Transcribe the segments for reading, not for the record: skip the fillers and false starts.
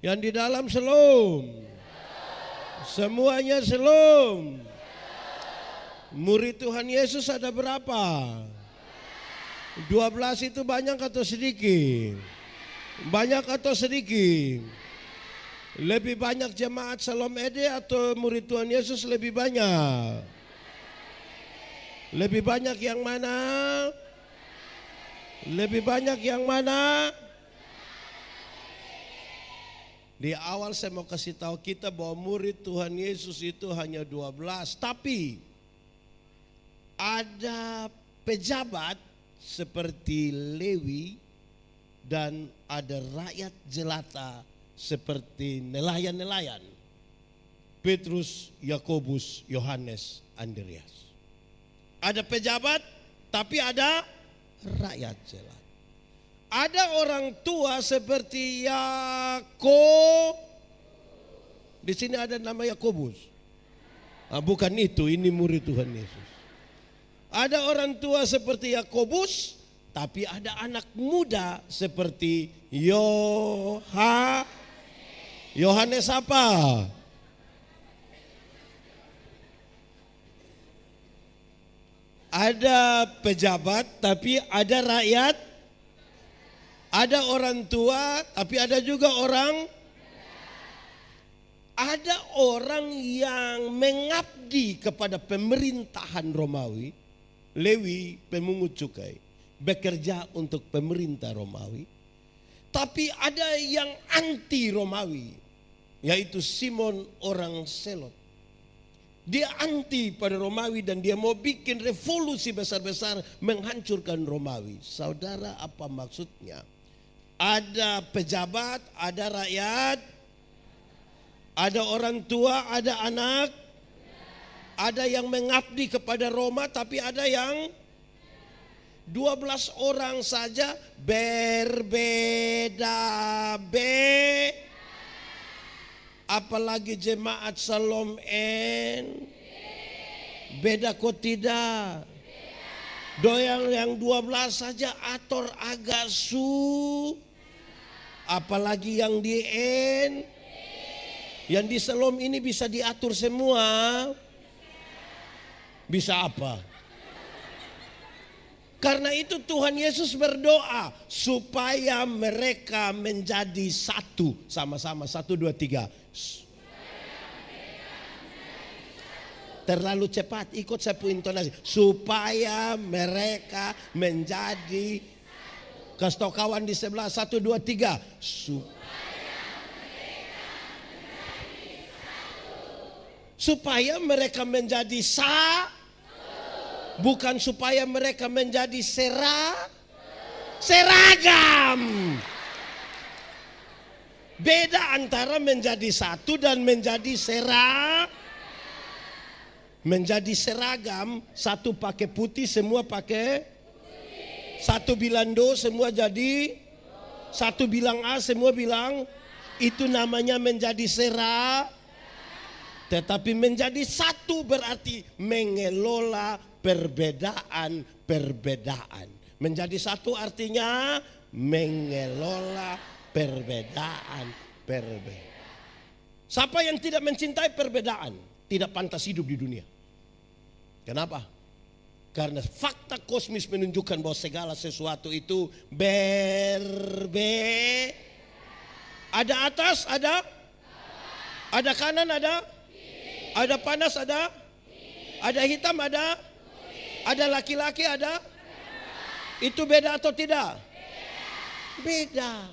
Yang di dalam shalom. Semuanya shalom. Murid Tuhan Yesus ada berapa? 12 itu banyak atau sedikit? Banyak atau sedikit? Lebih banyak jemaat Shalom Ede atau murid Tuhan Yesus lebih banyak? Lebih banyak yang mana? Lebih banyak yang mana? Di awal saya mau kasih tahu kita bahwa murid Tuhan Yesus itu hanya 12. Tapi ada pejabat seperti Lewi dan ada rakyat jelata seperti nelayan-nelayan. Petrus, Yakobus, Yohanes, Andreas. Ada pejabat tapi ada rakyat jelata. Ada orang tua seperti Di sini ada nama Yakobus. Bukan itu, ini murid Tuhan Yesus. Ada orang tua seperti Yakobus, tapi ada anak muda seperti Yohanes apa? Ada pejabat tapi ada rakyat. Ada orang tua tapi ada juga ada orang yang mengabdi kepada pemerintahan Romawi. Lewi pemungut cukai bekerja untuk pemerintah Romawi. Tapi ada yang anti Romawi, yaitu Simon orang Selot. Dia anti pada Romawi dan dia mau bikin revolusi besar-besar menghancurkan Romawi. Saudara, apa maksudnya? Ada pejabat, ada rakyat, ada orang tua, ada anak, ada yang mengabdi kepada Roma, tapi ada yang 12 orang saja berbeda. Apalagi jemaat Shalom N. Beda kok tidak? Doyang yang 12 saja ator agak apalagi yang di N. Yang di Shalom ini bisa diatur semua. Bisa apa? Karena itu Tuhan Yesus berdoa supaya mereka menjadi satu. Sama-sama, 1, 2, 3. Terlalu cepat, ikut saya punya intonasi. Supaya mereka menjadi, kasih tahu kawan di sebelah, 1, 2, 3. Supaya mereka menjadi bukan supaya mereka menjadi seragam. Beda antara menjadi satu dan menjadi menjadi seragam. Satu pakai putih, semua pakai putih. Satu bilang do, semua jadi. Satu bilang A, semua bilang. Itu namanya menjadi Tetapi menjadi satu berarti mengelola perbedaan. Menjadi satu artinya mengelola perbedaan. Siapa yang tidak mencintai perbedaan tidak pantas hidup di dunia. Kenapa? Karena fakta kosmis menunjukkan bahwa segala sesuatu itu ada atas, ada kanan, ada panas, ada hitam, ada laki-laki, ada. Itu beda atau tidak? Beda.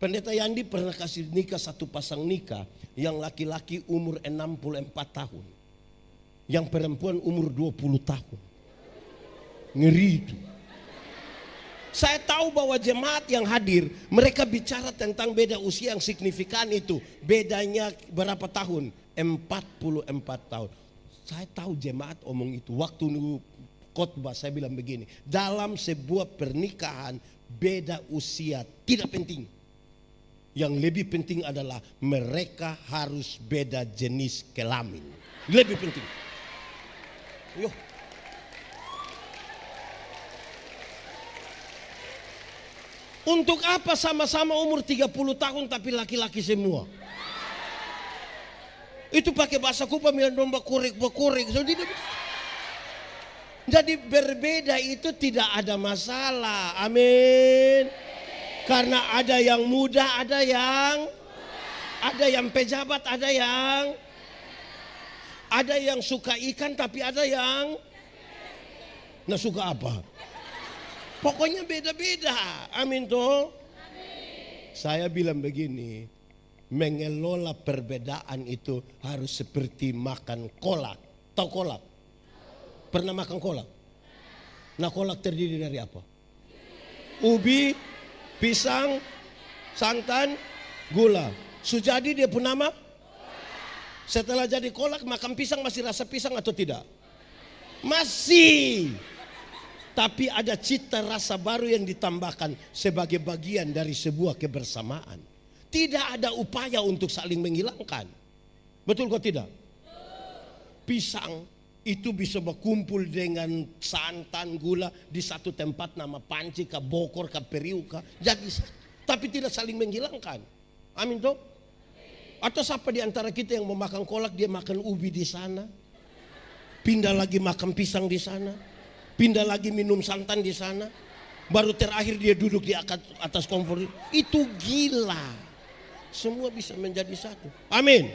Pendeta Yandi pernah kasih nikah satu pasang nikah. Yang laki-laki umur 64 tahun. Yang perempuan umur 20 tahun. Ngeri itu. Saya tahu bahwa jemaat yang hadir, mereka bicara tentang beda usia yang signifikan itu. Bedanya berapa tahun? 44 tahun. Saya tahu jemaat omong itu. Waktu khotbah saya bilang begini. Dalam sebuah pernikahan beda usia tidak penting. Yang lebih penting adalah mereka harus beda jenis kelamin. Lebih penting. Yo. Untuk apa sama-sama umur 30 tahun tapi laki-laki semua? Itu pakai bahasa Kupa bilang domba korek. Jadi berbeda itu tidak ada masalah. Amin. Karena ada yang muda, ada yang pejabat, ada yang suka ikan tapi ada yang suka apa? Pokoknya beda-beda. Amin toh. Saya bilang begini, mengelola perbedaan itu harus seperti makan kolak. Tahu kolak? Pernah makan kolak? Nah, kolak terdiri dari apa? Ubi, pisang, santan, gula. Sujadi dia pun nama? Setelah jadi kolak makan pisang masih rasa pisang atau tidak? Masih. Tapi ada cita rasa baru yang ditambahkan sebagai bagian dari sebuah kebersamaan. Tidak ada upaya untuk saling menghilangkan. Betul kok tidak? Pisang itu bisa berkumpul dengan santan, gula di satu tempat, nama panci, kah, bokor, kah, periuk, kah. Jadi, tapi tidak saling menghilangkan. Amin toh? Atau siapa di antara kita yang mau makan kolak dia makan ubi di sana, pindah lagi makan pisang di sana, pindah lagi minum santan di sana, baru terakhir dia duduk di atas kompor. Itu gila. Semua bisa menjadi satu. Amin.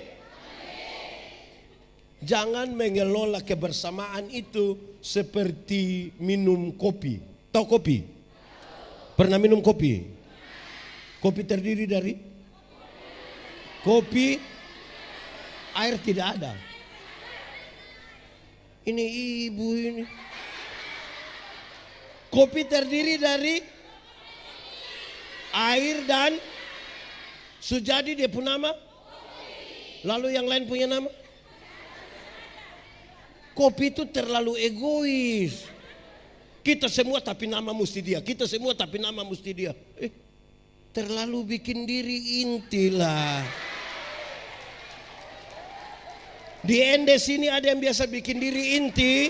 Jangan mengelola kebersamaan itu seperti minum kopi. Tahu kopi? Pernah minum kopi? Kopi terdiri dari kopi, air tidak ada. Ini ibu ini. Kopi terdiri dari air dan sujadi dia punya nama. Lalu yang lain punya nama. Kopi itu terlalu egois. Kita semua tapi nama mesti dia. Kita semua tapi nama mesti dia. Terlalu bikin diri inti lah. Di Ende sini ada yang biasa bikin diri inti.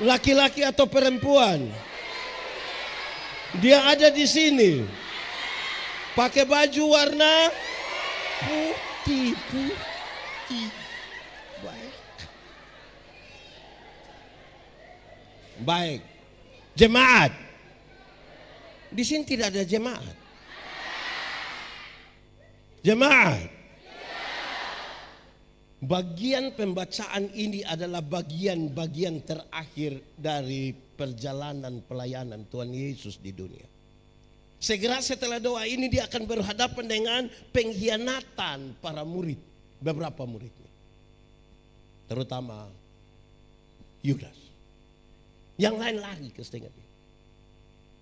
Laki-laki atau perempuan? Dia ada di sini. Pakai baju warna putih. Baik. Jemaat. Di sini tidak ada jemaat. Jemaat. Bagian pembacaan ini adalah bagian-bagian terakhir dari perjalanan pelayanan Tuhan Yesus di dunia. Segera setelah doa ini dia akan berhadapan dengan pengkhianatan para murid. Beberapa muridnya. Terutama Yudas. Yang lain lari ke setengah dia.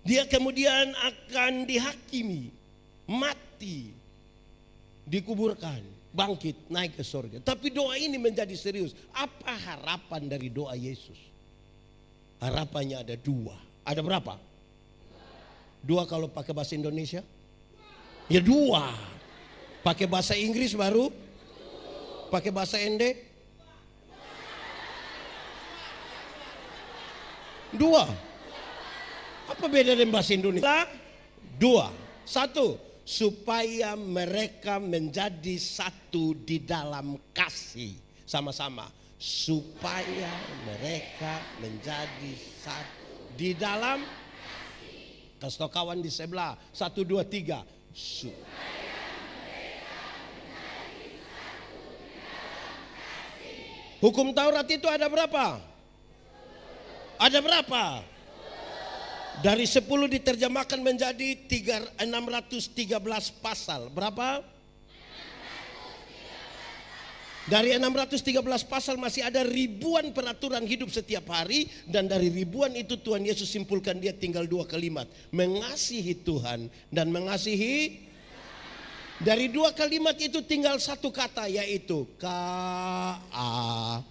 Dia kemudian akan dihakimi, mati, dikuburkan, bangkit, naik ke surga. Tapi doa ini menjadi serius. Apa harapan dari doa Yesus? Harapannya ada dua. Ada berapa? Dua kalau pakai bahasa Indonesia? Ya dua. Pakai bahasa Inggris baru? Pakai bahasa Ende? Dua. Apa beda dengan bahasa Indonesia? Dua. Satu, supaya mereka menjadi satu di dalam kasih. Sama-sama. Supaya mereka menjadi satu di dalam kasih. Kasih tau kawan di sebelah. 1, 2, 3. Supaya mereka menjadi satu di dalam kasih. Hukum Taurat itu ada berapa? Ada berapa? Dari 10 diterjemahkan menjadi 613 pasal. Berapa? Dari 613 pasal masih ada ribuan peraturan hidup setiap hari. Dan dari ribuan itu Tuhan Yesus simpulkan dia tinggal 2 kalimat. Mengasihi Tuhan dan mengasihi. Dari 2 kalimat itu tinggal 1 kata yaitu K-A.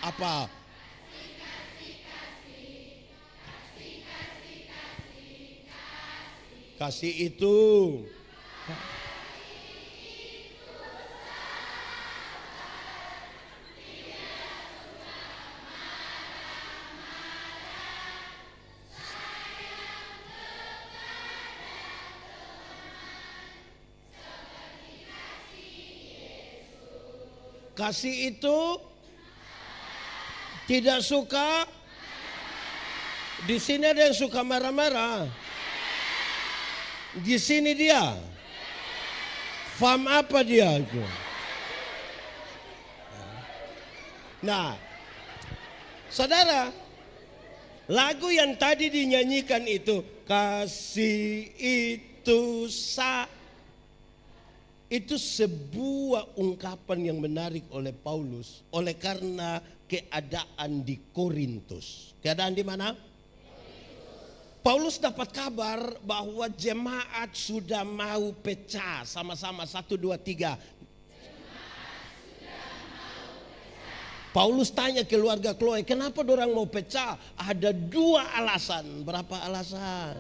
Apa? Kasih itu. Kasih itu tidak suka. Di sini ada yang suka marah-marah. Di sini dia. Faham apa dia itu? Nah, saudara, lagu yang tadi dinyanyikan itu, kasih itu itu sebuah ungkapan yang menarik oleh Paulus oleh karena keadaan di Korintus. Keadaan di mana? Paulus dapat kabar bahwa jemaat sudah mau pecah. Sama-sama 1, 2, 3. Paulus tanya keluarga Chloe, kenapa dorang mau pecah? Ada 2 alasan. Berapa alasan?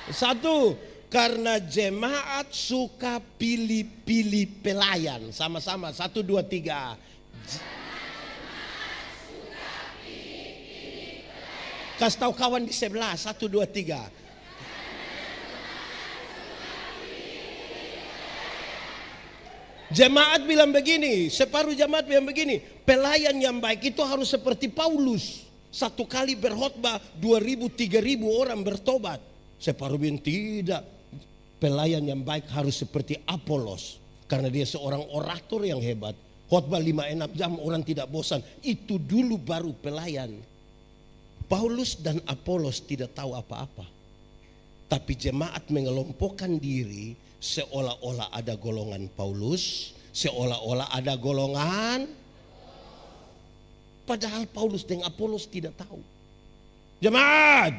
1, karena jemaat suka pilih-pilih pelayan. Sama-sama 1, 2, 3. Kasih tahu kawan di sebelah. 1, 2, 3. Jemaat bilang begini, separuh jemaat bilang begini, pelayan yang baik itu harus seperti Paulus. 1 kali berkhotbah 2.000, 3.000 orang bertobat. Separuh bilang tidak, pelayan yang baik harus seperti Apolos. Karena dia seorang orator yang hebat. Khotbah 5-6 jam orang tidak bosan. Itu dulu baru pelayan. Paulus dan Apolos tidak tahu apa-apa. Tapi jemaat mengelompokkan diri seolah-olah ada golongan Paulus, seolah-olah ada golongan. Padahal Paulus dan Apolos tidak tahu. Jemaat,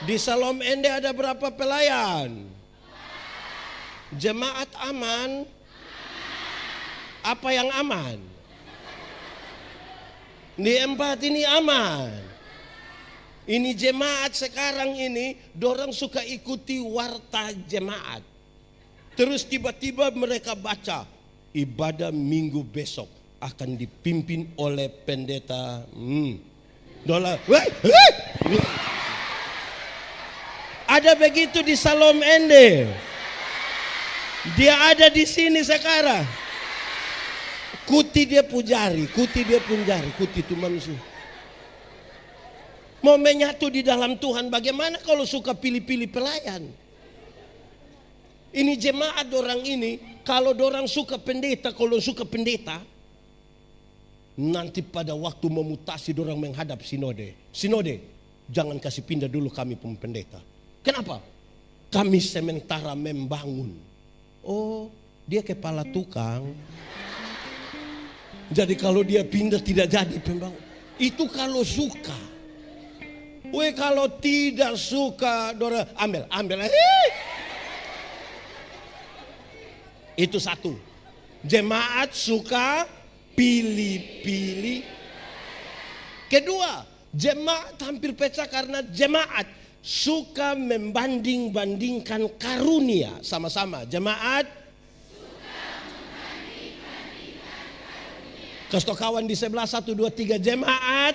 di Salom Ende ada berapa pelayan? Jemaat aman? Apa yang aman? Di 4 ini aman. Ini jemaat sekarang ini, dorang suka ikuti warta jemaat. Terus tiba-tiba mereka baca, ibadah minggu besok akan dipimpin oleh pendeta. Ada begitu di Salom Ende. Dia ada di sini sekarang. Kuti dia pujari, kuti itu manusia. Mau menyatu di dalam Tuhan, bagaimana kalau suka pilih-pilih pelayan? Ini jemaat orang ini, kalau dorang suka pendeta, kalau suka pendeta, nanti pada waktu memutasi dorang menghadap sinode. Sinode, jangan kasih pindah dulu kami pendeta. Kenapa? Kami sementara membangun. Oh, dia kepala tukang. Jadi kalau dia pindah tidak jadi pembangun. Itu kalau suka. Kalau tidak suka, dorang ambil. Itu 1. Jemaat suka pilih-pilih. Kedua, jemaat hampir pecah karena jemaat suka membanding-bandingkan karunia. Sama-sama, jemaat kasih kawan di sebelah 1, 2, 3 jemaat.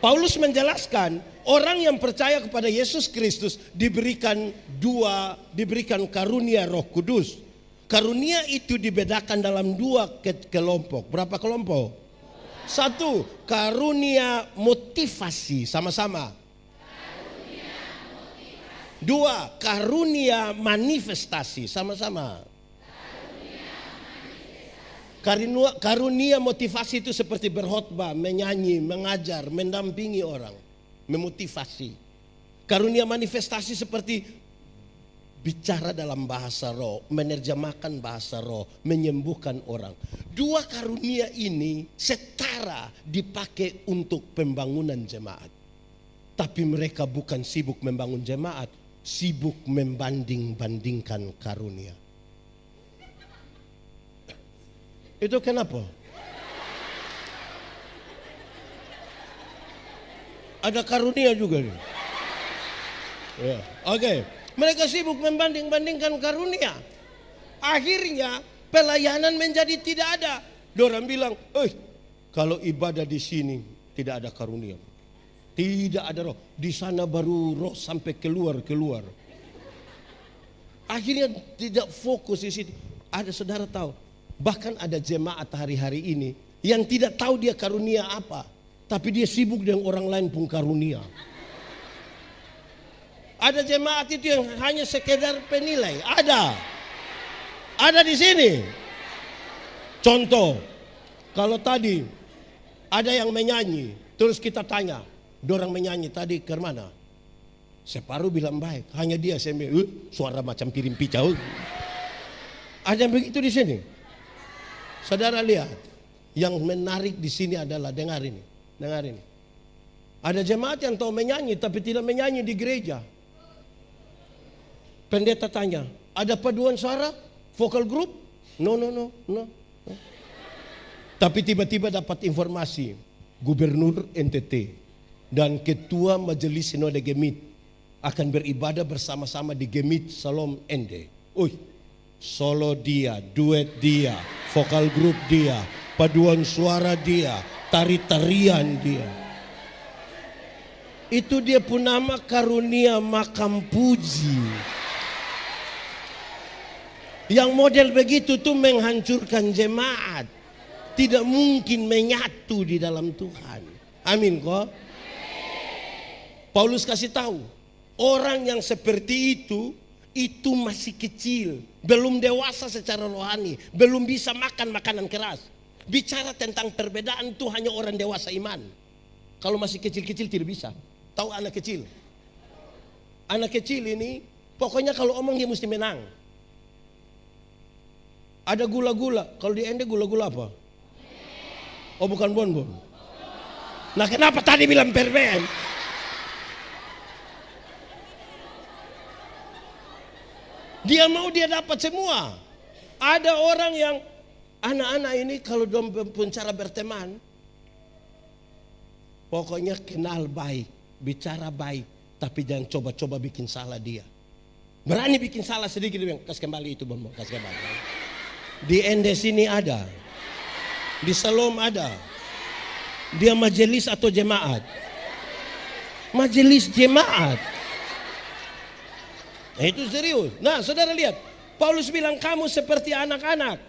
Paulus menjelaskan orang yang percaya kepada Yesus Kristus diberikan karunia Roh Kudus. Karunia itu dibedakan dalam 2 kelompok. Berapa kelompok? 1, karunia motivasi, sama-sama. 2, karunia manifestasi, sama-sama. Karunia motivasi itu seperti berkhotbah, menyanyi, mengajar, mendampingi orang, memotivasi. Karunia manifestasi seperti bicara dalam bahasa roh, menerjemahkan bahasa roh, menyembuhkan orang. 2 karunia ini setara dipakai untuk pembangunan jemaat. Tapi mereka bukan sibuk membangun jemaat, sibuk membanding-bandingkan karunia. Itu kenapa? Ada karunia juga nih. Ya, oke. Mereka sibuk membanding-bandingkan karunia. Akhirnya pelayanan menjadi tidak ada. Dorang bilang, kalau ibadah di sini tidak ada karunia. Tidak ada roh. Di sana baru roh sampai keluar. Akhirnya tidak fokus di situ. Ada saudara tahu, bahkan ada jemaat hari-hari ini yang tidak tahu dia karunia apa, tapi dia sibuk dengan orang lain pun karunia. Ada jemaat itu yang hanya sekedar penilai. Ada di sini. Contoh, kalau tadi ada yang menyanyi, terus kita tanya, dorang menyanyi tadi ke mana? Separuh bilang baik, hanya dia saya bilang, suara macam piring picau. Ada yang begitu di sini. Saudara lihat, yang menarik di sini adalah dengar ini. Ada jemaat yang tahu menyanyi tapi tidak menyanyi di gereja. Pendeta tanya, ada paduan suara, vokal group? No. Tapi tiba-tiba dapat informasi, Gubernur NTT dan Ketua Majelis Sinode Gemit akan beribadah bersama-sama di Gemit Salom Ende. Solo dia, duet dia, vokal group dia, paduan suara dia, tari-tarian dia. Itu dia pun nama karunia makam puji. Yang model begitu tuh menghancurkan jemaat. Tidak mungkin menyatu di dalam Tuhan. Amin kok. Paulus kasih tahu, orang yang seperti itu masih kecil, belum dewasa secara rohani, belum bisa makan makanan keras. Bicara tentang perbedaan itu hanya orang dewasa iman. Kalau masih kecil-kecil tidak bisa. Tahu anak kecil? Anak kecil ini pokoknya kalau omong dia mesti menang. Ada gula-gula, kalau di Ende gula-gula apa? Oh bukan bonbon. Nah kenapa tadi bilang permen? Dia mau dia dapat semua. Ada orang yang anak-anak ini kalau pun cara berteman, pokoknya kenal baik, bicara baik, tapi jangan coba-coba bikin salah dia. Berani bikin salah sedikit dia bilang, kasih kembali itu bonbon, kasih kembali. Di Ende sini ada, di Salom ada. Dia majelis atau jemaat? Majelis jemaat. Nah, itu serius. Nah saudara lihat, Paulus bilang kamu seperti anak-anak.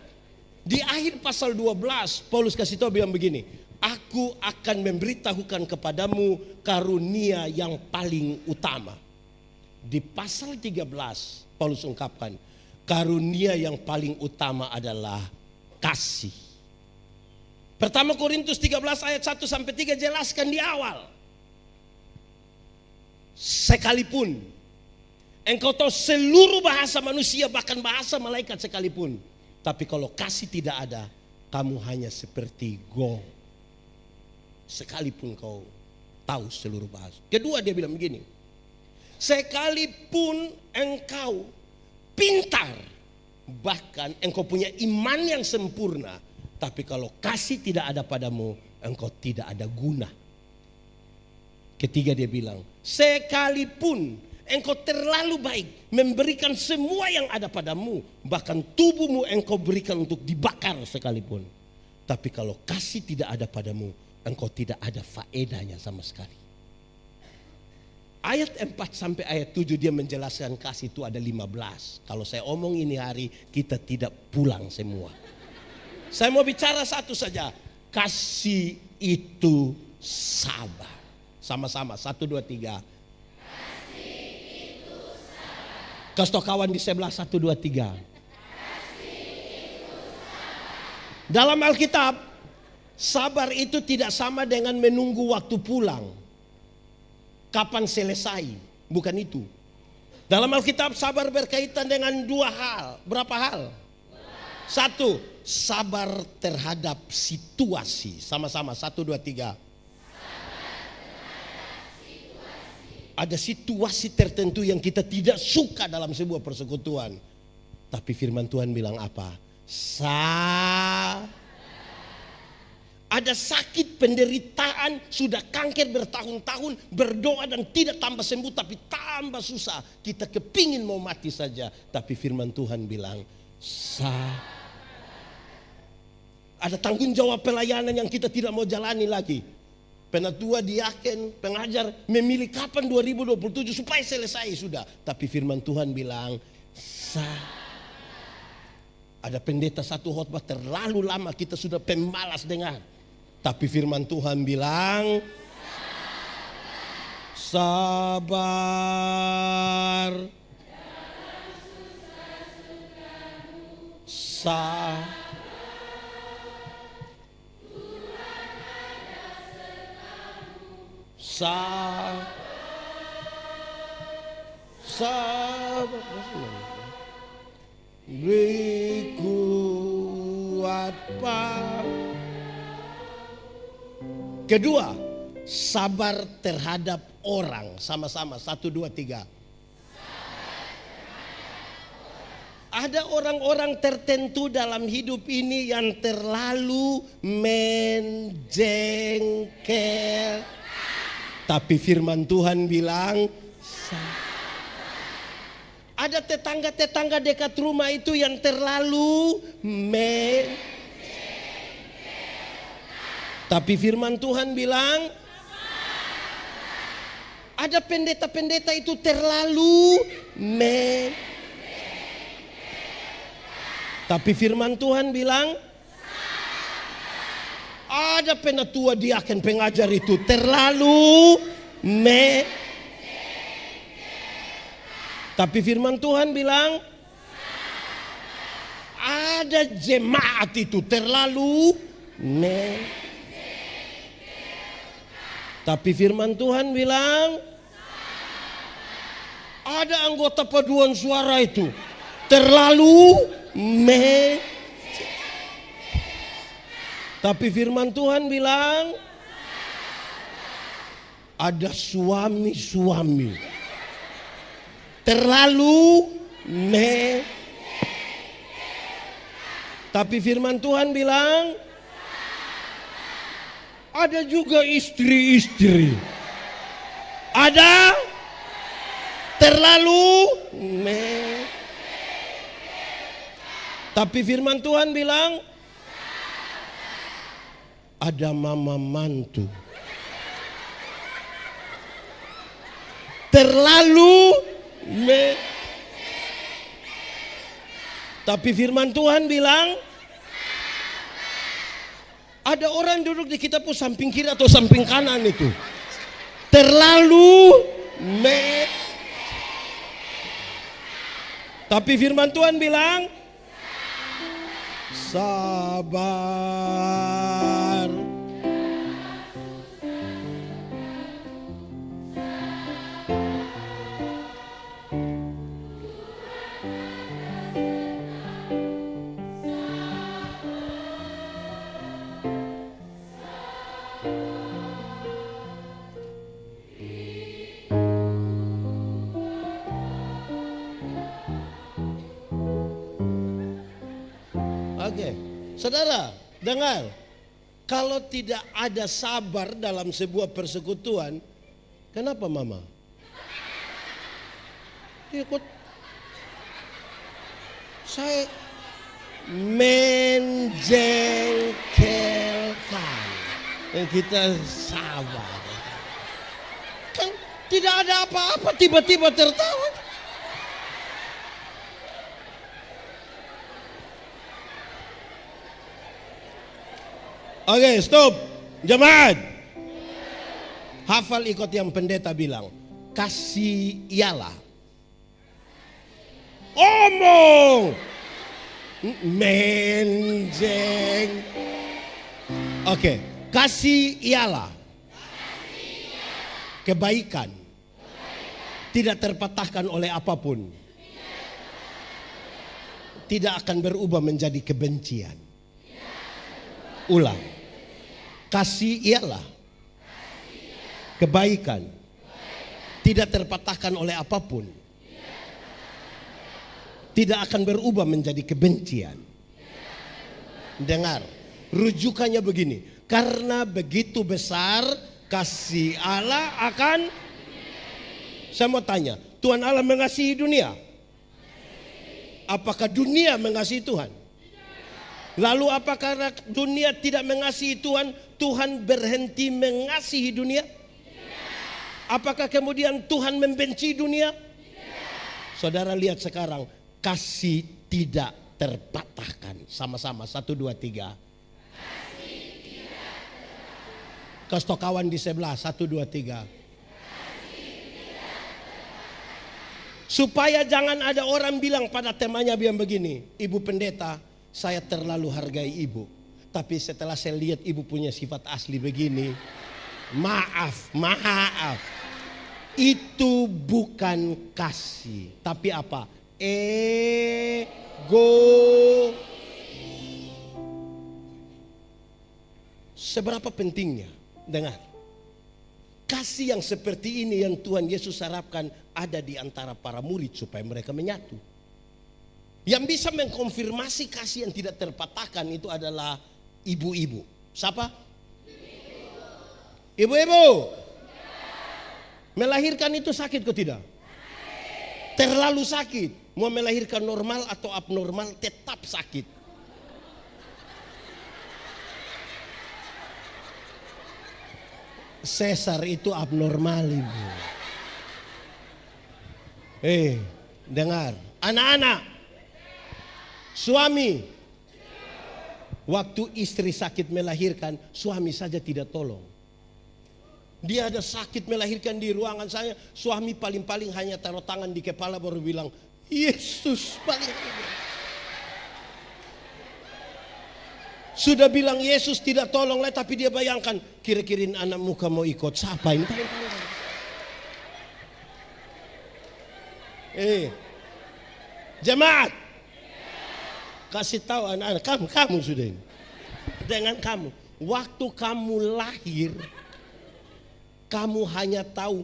Di akhir pasal 12 Paulus kasih tahu bilang begini, aku akan memberitahukan kepadamu karunia yang paling utama. Di pasal 13 Paulus ungkapkan, karunia yang paling utama adalah kasih. Pertama Korintus 13 ayat 1 sampai 3 jelaskan di awal. Sekalipun engkau tahu seluruh bahasa manusia, bahkan bahasa malaikat sekalipun, tapi kalau kasih tidak ada, kamu hanya seperti gong. Sekalipun kau tahu seluruh bahasa. Kedua dia bilang begini, sekalipun engkau pintar, bahkan engkau punya iman yang sempurna, tapi kalau kasih tidak ada padamu, engkau tidak ada guna. Ketiga dia bilang, sekalipun engkau terlalu baik memberikan semua yang ada padamu, bahkan tubuhmu engkau berikan untuk dibakar sekalipun, tapi kalau kasih tidak ada padamu, engkau tidak ada faedahnya sama sekali. Ayat 4 sampai ayat 7 dia menjelaskan kasih itu ada 15. Kalau saya omong ini hari kita tidak pulang semua. Saya mau bicara satu saja. Kasih itu sabar. Sama-sama 1, 2, 3. Kasih tau kawan di sebelah 1, 2, 3. Dalam Alkitab, sabar itu tidak sama dengan menunggu waktu pulang. Kapan selesai, bukan itu. Dalam Alkitab sabar berkaitan dengan 2 hal. Berapa hal? 1, sabar terhadap situasi. Sama-sama 1, 2, 3. Ada situasi tertentu yang kita tidak suka dalam sebuah persekutuan. Tapi firman Tuhan bilang apa? Ada sakit, penderitaan, sudah kanker bertahun-tahun, berdoa dan tidak tambah sembuh, tapi tambah susah. Kita kepingin mau mati saja, tapi firman Tuhan bilang, ada tanggung jawab pelayanan yang kita tidak mau jalani lagi. Penatua, diaken, pengajar memilih kapan 2027 supaya selesai sudah. Tapi firman Tuhan bilang, Ada pendeta satu khotbah terlalu lama, kita sudah pemalas dengar. Tapi firman Tuhan bilang, sabar. Sabar. Beri kuat Pak. Kedua, sabar terhadap orang. Sama-sama, 1, 2, 3. Ada orang-orang tertentu dalam hidup ini yang terlalu menjengkel. Tapi firman Tuhan bilang, ada tetangga-tetangga dekat rumah itu yang terlalu tapi firman Tuhan bilang, ada pendeta-pendeta itu terlalu tapi firman Tuhan bilang, ada penatua diaken pengajar itu terlalu tapi firman Tuhan bilang, ada jemaat itu terlalu tapi firman Tuhan bilang, ada anggota paduan suara itu terlalu tapi firman Tuhan bilang, ada suami-suami terlalu tapi firman Tuhan bilang, ada juga istri-istri ada terlalu tapi firman Tuhan bilang, ada mama mantu terlalu tapi firman Tuhan bilang, ada orang duduk di kita pun samping kiri atau samping kanan itu terlalu tapi firman Tuhan bilang, sabar. Oke, saudara, dengar. Kalau tidak ada sabar dalam sebuah persekutuan, kenapa mama? Ikut saya menjengkelkan. Dan kita sabar. Kan tidak ada apa-apa, tiba-tiba tertawa. Oke, stop. Jemaat. Hafal ikut yang pendeta bilang. Kasih ialah. Omong. Menjeng. Oke. Kasih ialah. Kebaikan. Tidak terpatahkan oleh apapun. Tidak akan berubah menjadi kebencian. Ulang. Kasih ialah kebaikan, tidak terpatahkan oleh apapun, tidak akan berubah menjadi kebencian. Dengar, rujukannya begini, karena begitu besar kasih Allah akan. Saya mau tanya, Tuhan Allah mengasihi dunia? Apakah dunia mengasihi Tuhan? Lalu apakah dunia tidak mengasihi Tuhan, Tuhan berhenti mengasihi dunia? Apakah kemudian Tuhan membenci dunia? Saudara lihat sekarang, kasih tidak terpatahkan. Sama-sama, 1, 2, 3. Kasih tau kawan di sebelah, 1, 2, 3. Supaya jangan ada orang bilang pada temannya bilang begini, Ibu pendeta, saya terlalu hargai ibu. Tapi setelah saya lihat ibu punya sifat asli begini, maaf. Itu bukan kasih, tapi apa? Ego. Seberapa pentingnya? Dengar. Kasih yang seperti ini yang Tuhan Yesus harapkan ada di antara para murid supaya mereka menyatu. Yang bisa mengkonfirmasi kasih yang tidak terpatahkan itu adalah ibu-ibu. Siapa? Ibu-ibu. Melahirkan itu sakit kok tidak? Terlalu sakit. Mau melahirkan normal atau abnormal tetap sakit. Sesar itu abnormal, ibu. Dengar, anak-anak, suami, waktu istri sakit melahirkan, suami saja tidak tolong. Dia ada sakit melahirkan di ruangan saya, suami paling-paling hanya taruh tangan di kepala baru bilang, Yesus paling. Sudah bilang Yesus tidak tolong lah, tapi dia bayangkan kira-kira anak muka mau ikut siapa ini? Jemaat, kasih tahu anak-anak kamu sudah ini. Dengan kamu, waktu kamu lahir, kamu hanya tahu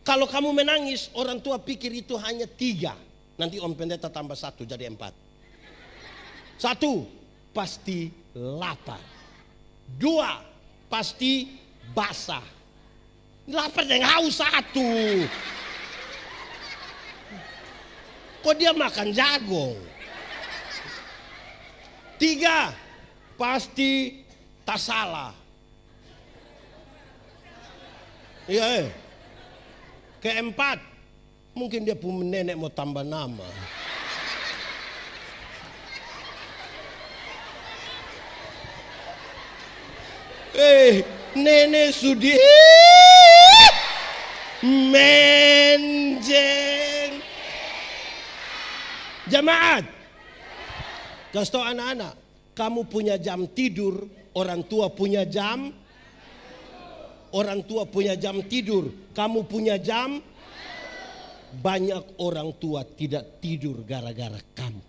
Kalau kamu menangis, orang tua pikir itu hanya 3. Nanti Om Pendeta tambah 1 jadi 4. 1, pasti lapar. 2, pasti basah. Lapar dan haus 1. Kok dia makan jagung? 3, pasti tak salah. Iya. Keempat, mungkin dia punya nenek mau tambah nama. Nenek sudah menjeng. Jemaat, kasih tahu anak-anak, kamu punya jam tidur, orang tua punya jam. Orang tua punya jam tidur, kamu punya jam. Banyak orang tua tidak tidur gara-gara kamu.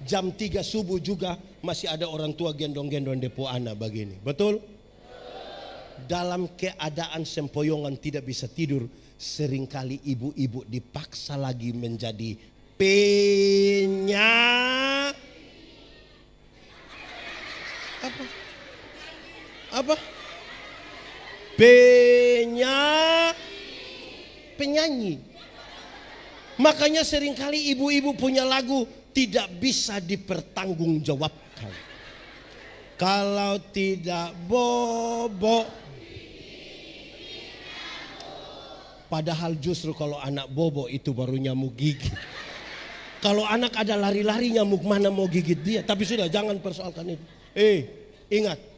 Jam 3 subuh juga masih ada orang tua gendong-gendong depo anak begini. Betul? Dalam keadaan sempoyongan tidak bisa tidur, seringkali ibu-ibu dipaksa lagi menjadi apa? Penyanyi. Makanya seringkali ibu-ibu punya lagu tidak bisa dipertanggungjawabkan. Kalau tidak bobo. Padahal justru kalau anak bobo itu baru nyamuk gigit. Kalau anak ada lari-lari nyamuk mana mau gigit dia. Tapi sudah jangan persoalkan itu. Ingat.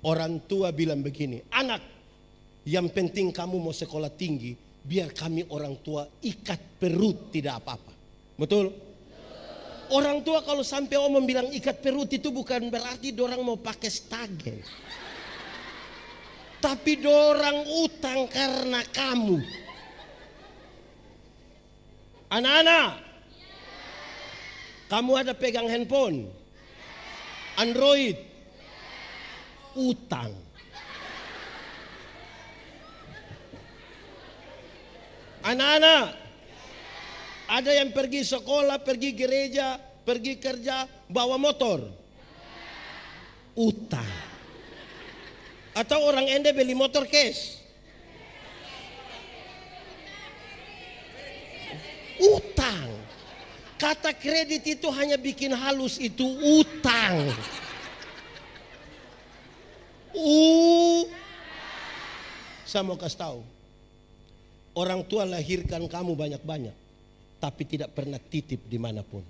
Orang tua bilang begini, anak, yang penting kamu mau sekolah tinggi, biar kami orang tua ikat perut tidak apa-apa. Betul? Orang tua kalau sampai omong bilang ikat perut itu bukan berarti dorang mau pakai stagen. Tapi dorang utang karena kamu. Anak-anak, kamu ada pegang handphone, Android, utang. Anak-anak, ada yang pergi sekolah, pergi gereja, pergi kerja, bawa motor, utang. Atau orang ende beli motor cash, utang. Kata kredit itu hanya bikin halus, itu utang. Saya mau kasih tahu. Orang tua lahirkan kamu banyak-banyak, tapi tidak pernah titip dimanapun.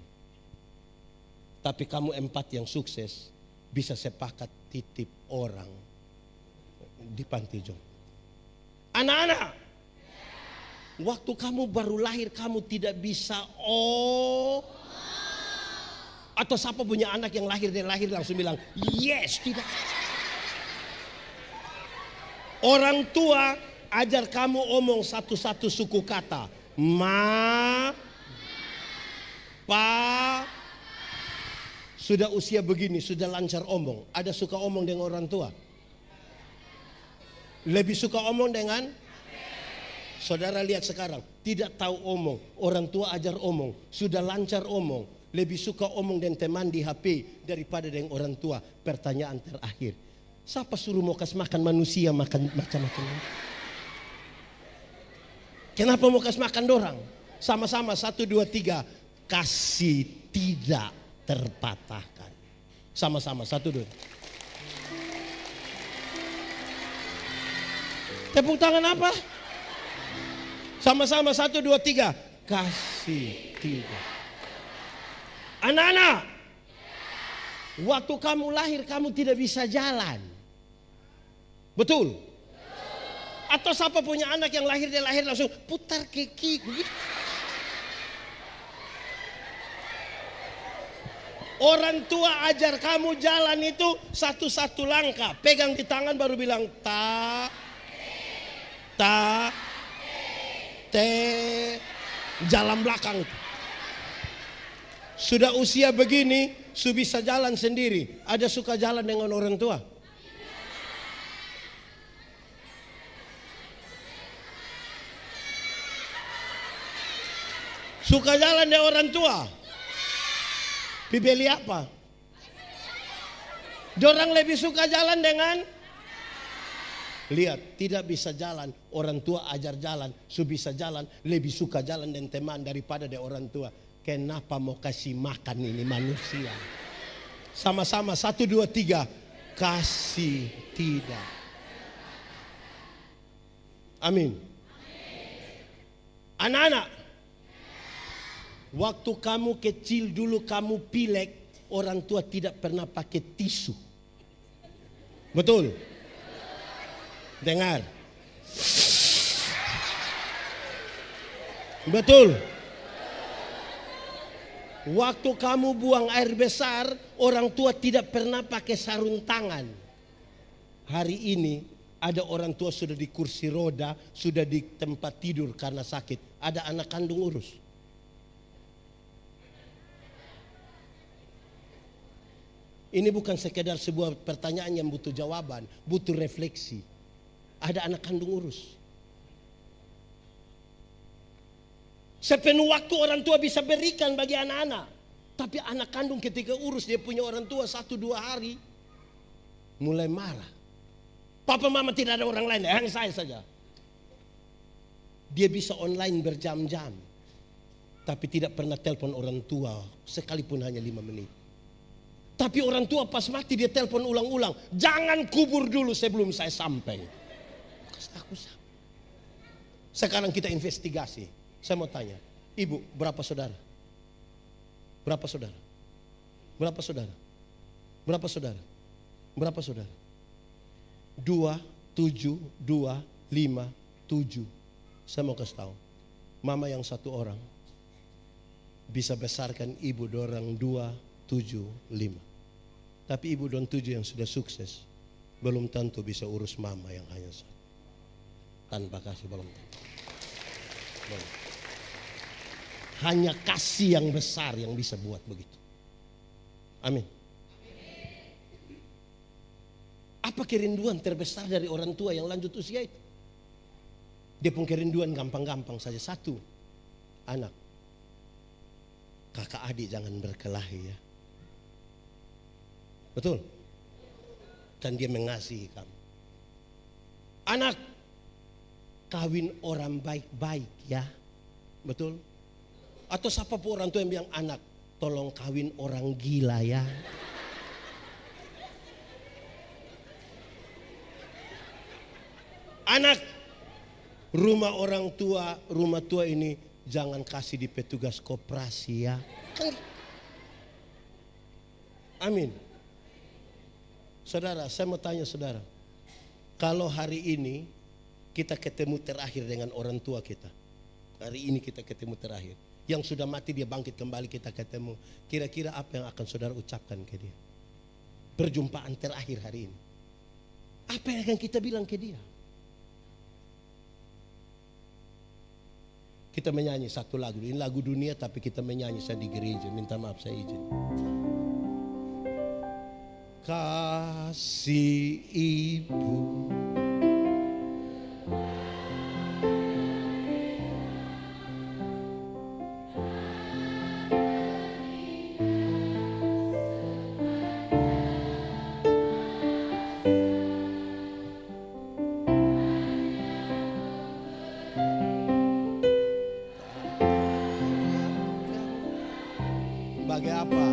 Tapi kamu 4 yang sukses, bisa sepakat titip orang di panti jompo. Anak-anak, waktu kamu baru lahir kamu tidak bisa atau siapa punya anak yang lahir langsung bilang yes, tidak. Orang tua ajar kamu omong satu-satu suku kata. Ma, pa. Sudah usia begini, sudah lancar omong. Ada suka omong dengan orang tua? Lebih suka omong dengan? Saudara lihat sekarang, tidak tahu omong. Orang tua ajar omong, sudah lancar omong. Lebih suka omong dengan teman di HP daripada dengan orang tua. Pertanyaan terakhir, siapa suruh mau kasih makan manusia makan macam-macam? Kenapa mau kasih makan dorang? Sama-sama 1, 2, 3. Kasih tidak terpatahkan. Sama-sama 1, 2. Tepuk tangan apa? Sama-sama 1, 2, 3. Kasih tidak. Anak-anak, waktu kamu lahir kamu tidak bisa jalan. Betul? Atau siapa punya anak yang lahir langsung putar kaki. Orang tua ajar kamu jalan itu satu-satu langkah. Pegang di tangan baru bilang ta, te, jalan belakang itu. Sudah usia begini, sudah bisa jalan sendiri. Ada suka jalan dengan orang tua? Suka jalan dengan orang tua? Bibeli apa? Dorang lebih suka jalan dengan? Lihat, tidak bisa jalan. Orang tua ajar jalan, sudah bisa jalan. Lebih suka jalan dengan teman daripada dengan orang tua. Kenapa mau kasih makan ini manusia? Sama-sama 1, 2, 3. Kasih tidak. Amin. Anak-anak, waktu kamu kecil dulu kamu pilek, orang tua tidak pernah pakai tisu. Betul? Dengar. Betul. Waktu kamu buang air besar, orang tua tidak pernah pakai sarung tangan. Hari ini ada orang tua sudah di kursi roda, sudah di tempat tidur karena sakit. Ada anak kandung urus. Ini bukan sekedar sebuah pertanyaan yang butuh jawaban, butuh refleksi. Ada anak kandung urus. Sepenuh waktu orang tua bisa berikan bagi anak-anak. Tapi anak kandung ketika urus dia punya orang tua 1-2 hari. Mulai marah. Papa mama tidak ada orang lain, hanya saya saja. Dia bisa online berjam-jam. Tapi tidak pernah telepon orang tua. Sekalipun hanya 5 menit. Tapi orang tua pas mati dia telepon ulang-ulang. Jangan kubur dulu sebelum saya sampai. Sekarang kita investigasi. Saya mau tanya, ibu berapa saudara? Berapa saudara? Berapa saudara? Berapa saudara? Berapa saudara? 2, 7, 2, 5, 7. Saya mau kasih tahu, mama yang 1 orang bisa besarkan ibu dorang 2, 7, 5. Tapi ibu don 7 yang sudah sukses belum tentu bisa urus mama yang hanya 1. Tanpa kasih belum tentu. Belum. Hanya kasih yang besar yang bisa buat begitu. Amin. Apa kerinduan terbesar dari orang tua yang lanjut usia itu? Dia pun kerinduan gampang-gampang saja. 1, anak. Kakak adik jangan berkelahi ya. Betul? Dan dia mengasihi kamu. Anak, kawin orang baik-baik ya. Betul? Atau siapa pun orang tua yang bilang, anak tolong kawin orang gila ya. Anak, rumah tua ini jangan kasih di petugas koperasi ya. Amin. Saudara, saya mau tanya saudara. Kalau hari ini kita ketemu terakhir dengan orang tua kita. Hari ini kita ketemu terakhir. Yang sudah mati dia bangkit kembali kita ketemu. Kira-kira apa yang akan saudara ucapkan ke dia? Perjumpaan terakhir hari ini. Apa yang akan kita bilang ke dia? Kita menyanyi satu lagu. Ini lagu dunia tapi kita menyanyi saya di gereja. Minta maaf saya izin. Kasih ibu, bagai apa?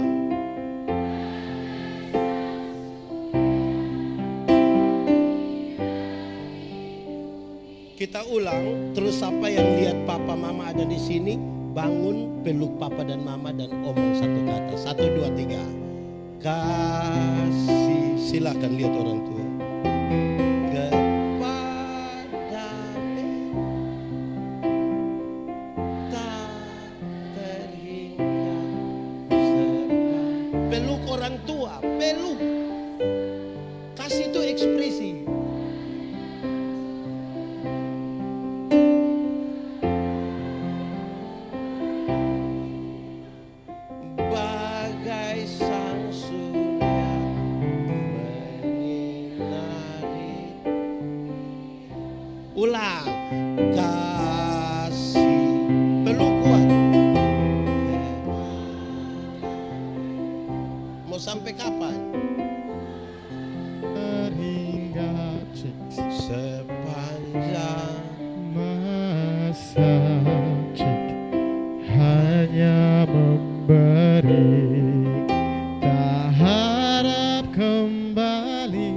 Kita ulang, terus apa yang lihat papa mama ada di sini, bangun, peluk papa dan mama dan omong satu kata. 1, 2, 3. Kasih, silakan lihat orang tua. Kepada tak terhingga peluk orang tua, peluk. Kasih itu ekspresi. Ulang, kasih, peluk kuat. Mau sampai kapan? Hingga Sepanjang masa hanya memberi, tak harap kembali.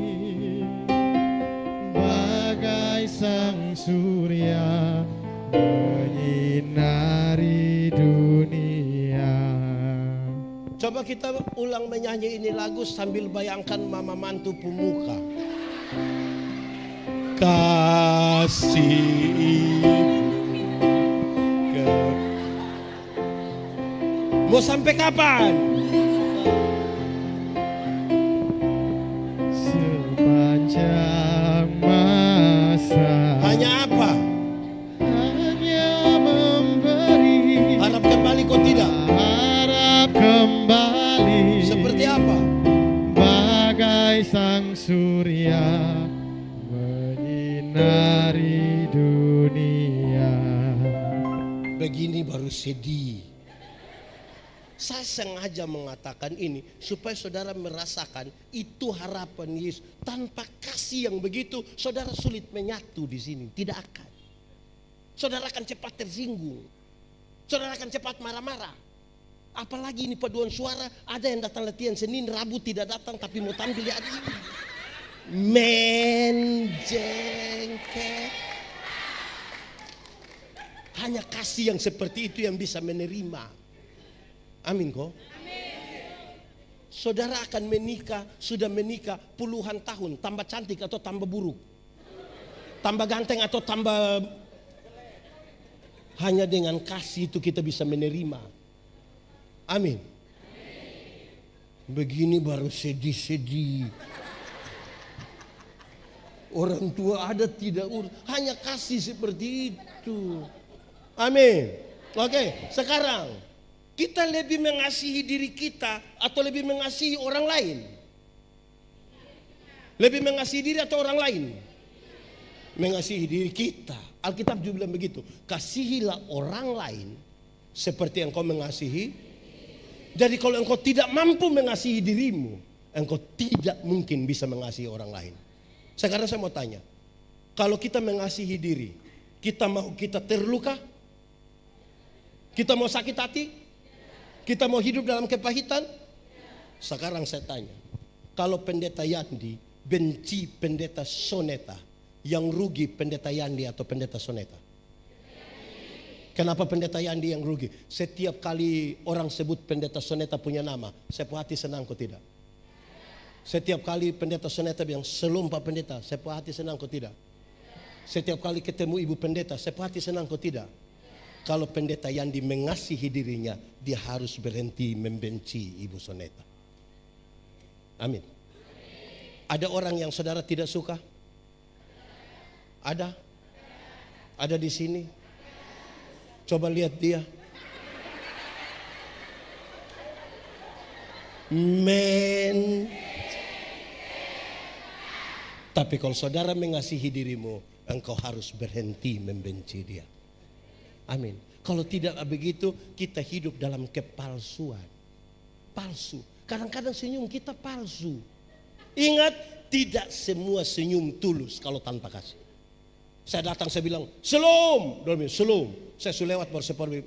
Bagai sang surya menyinari dunia. Coba kita ulang menyanyi ini lagu sambil bayangkan mama mantu pemuka. Kasih ibu mau sampai kapan? Sepanjang masa Hanya apa? hanya memberi, Harap kembali kau tidak? harap kembali. Seperti apa? Bagai sang surya menyinari dunia. Begini baru sedih. Saya sengaja mengatakan ini supaya saudara merasakan itu harapan Yesus. Tanpa kasih yang begitu, saudara sulit menyatu di sini. Tidak akan. Saudara akan cepat tersinggung. Saudara akan cepat marah-marah. Apalagi ini paduan suara, ada yang datang latihan Senin, Rabu tidak datang tapi mau tampil di hari ini. Menjengkel. Hanya kasih yang seperti itu yang bisa menerima. Amin kok. Saudara akan menikah, sudah menikah puluhan tahun, tambah cantik atau tambah buruk? Tambah ganteng atau tambah? Hanya dengan kasih itu kita bisa menerima. Amin. Begini baru sedih-sedih. Orang tua ada tidak urus, hanya kasih seperti itu. Amin. Oke, sekarang kita lebih mengasihi diri kita atau lebih mengasihi orang lain? Lebih mengasihi diri atau orang lain? Mengasihi diri kita. Alkitab juga bilang begitu. Kasihilah orang lain seperti yang kau mengasihi. Jadi kalau engkau tidak mampu mengasihi dirimu, engkau tidak mungkin bisa mengasihi orang lain. Sekarang saya mau tanya. Kalau kita mengasihi diri, kita mau kita terluka? Kita mau sakit hati? Kita mau hidup dalam kepahitan? Sekarang saya tanya, kalau pendeta Yandi benci pendeta Soneta, yang rugi pendeta Yandi atau pendeta Soneta? Kenapa pendeta Yandi yang rugi? Setiap kali orang sebut pendeta Soneta punya nama, saya hati senang kok tidak? Setiap kali pendeta Soneta bilang selom Pak Pendeta, saya hati senang kok tidak? Setiap kali ketemu ibu pendeta, saya hati senang kok tidak? Kalau pendeta Yandi mengasihi dirinya, dia harus berhenti membenci ibu Soneta. Amin. Ada orang yang saudara tidak suka? Ada? Ada di sini? Coba lihat dia. Men. Tapi kalau saudara mengasihi dirimu, engkau harus berhenti membenci dia. Amin. Kalau tidak begitu, kita hidup dalam kepalsuan. Palsu. Kadang-kadang senyum kita palsu. Ingat, tidak semua senyum tulus kalau tanpa kasih. Saya datang, saya bilang, Shalom. Dia bilang, Shalom. Saya sudah lewat baru seperti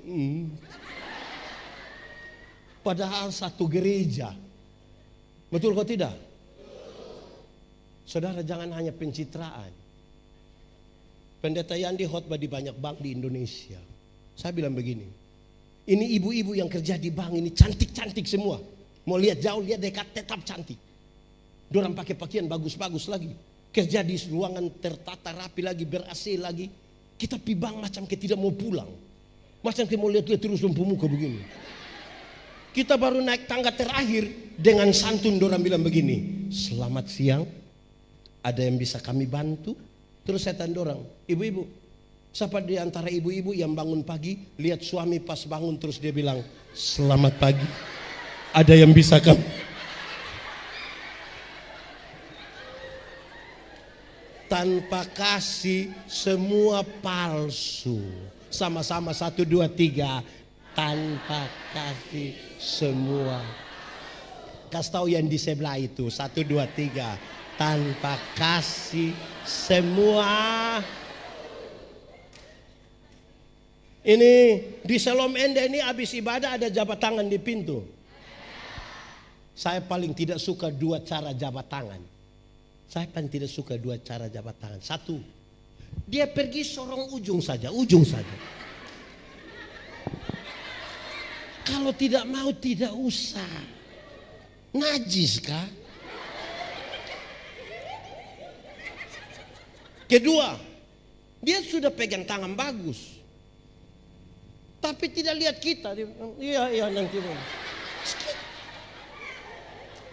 Padahal satu gereja. Betul kok tidak? Saudara, jangan hanya pencitraan. Pendeta Yandi khotbah di banyak bank di Indonesia. Saya bilang begini, ini ibu-ibu yang kerja di bank ini cantik-cantik semua. Mau lihat jauh, lihat dekat, tetap cantik. Dorang pakai pakaian bagus-bagus lagi. Kerja di ruangan tertata rapi lagi, ber-AC lagi. Kita pi bank macam kita tidak mau pulang. Macam kita mau lihat-lihat terus lampu muka begini. Kita baru naik tangga terakhir dengan santun dorang bilang begini, selamat siang, ada yang bisa kami bantu? Terus saya tanya dorang, ibu-ibu, siapa di antara ibu-ibu yang bangun pagi, lihat suami pas bangun terus dia bilang, selamat pagi, ada yang bisa kami? Tanpa kasih semua palsu. Sama-sama 1, 2, 3. Tanpa kasih semua. Kasih tahu yang di sebelah itu. 1, 2, 3. Tanpa kasih semua. Ini di Shalom Ende ini habis ibadah ada jabat tangan di pintu. Saya paling tidak suka 2 cara jabat tangan. Saya paling tidak suka 2 cara jabat tangan. 1, dia pergi sorong ujung saja. Kalau tidak mau tidak usah. Najis kah? Kedua, dia sudah pegang tangan bagus. Tapi tidak lihat kita. Iya nanti.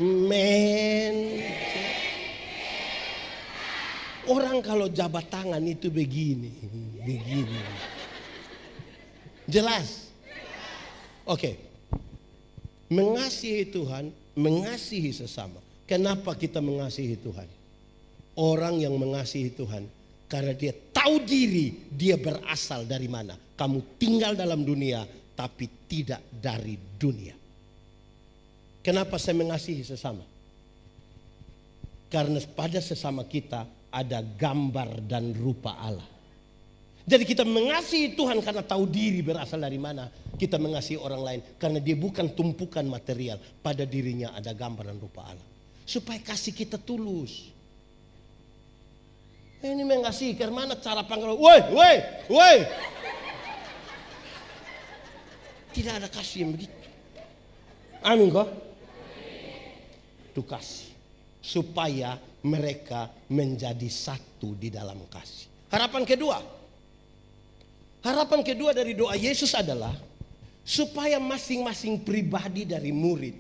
Men. Orang kalau jabat tangan itu begini. Jelas? Oke. Mengasihi Tuhan, mengasihi sesama. Kenapa kita mengasihi Tuhan? Orang yang mengasihi Tuhan karena dia tahu diri dia berasal dari mana. Kamu tinggal dalam dunia tapi tidak dari dunia. Kenapa saya mengasihi sesama? Karena pada sesama kita ada gambar dan rupa Allah. Jadi kita mengasihi Tuhan karena tahu diri berasal dari mana. Kita mengasihi orang lain karena dia bukan tumpukan material. Pada dirinya ada gambar dan rupa Allah. Supaya kasih kita tulus. Ini mengasihi karena mana cara panggil, woi. Tidak ada kasih yang begitu. Amin kok? Itu kasih. Supaya mereka menjadi satu di dalam kasih. Harapan kedua dari doa Yesus adalah supaya masing-masing pribadi dari murid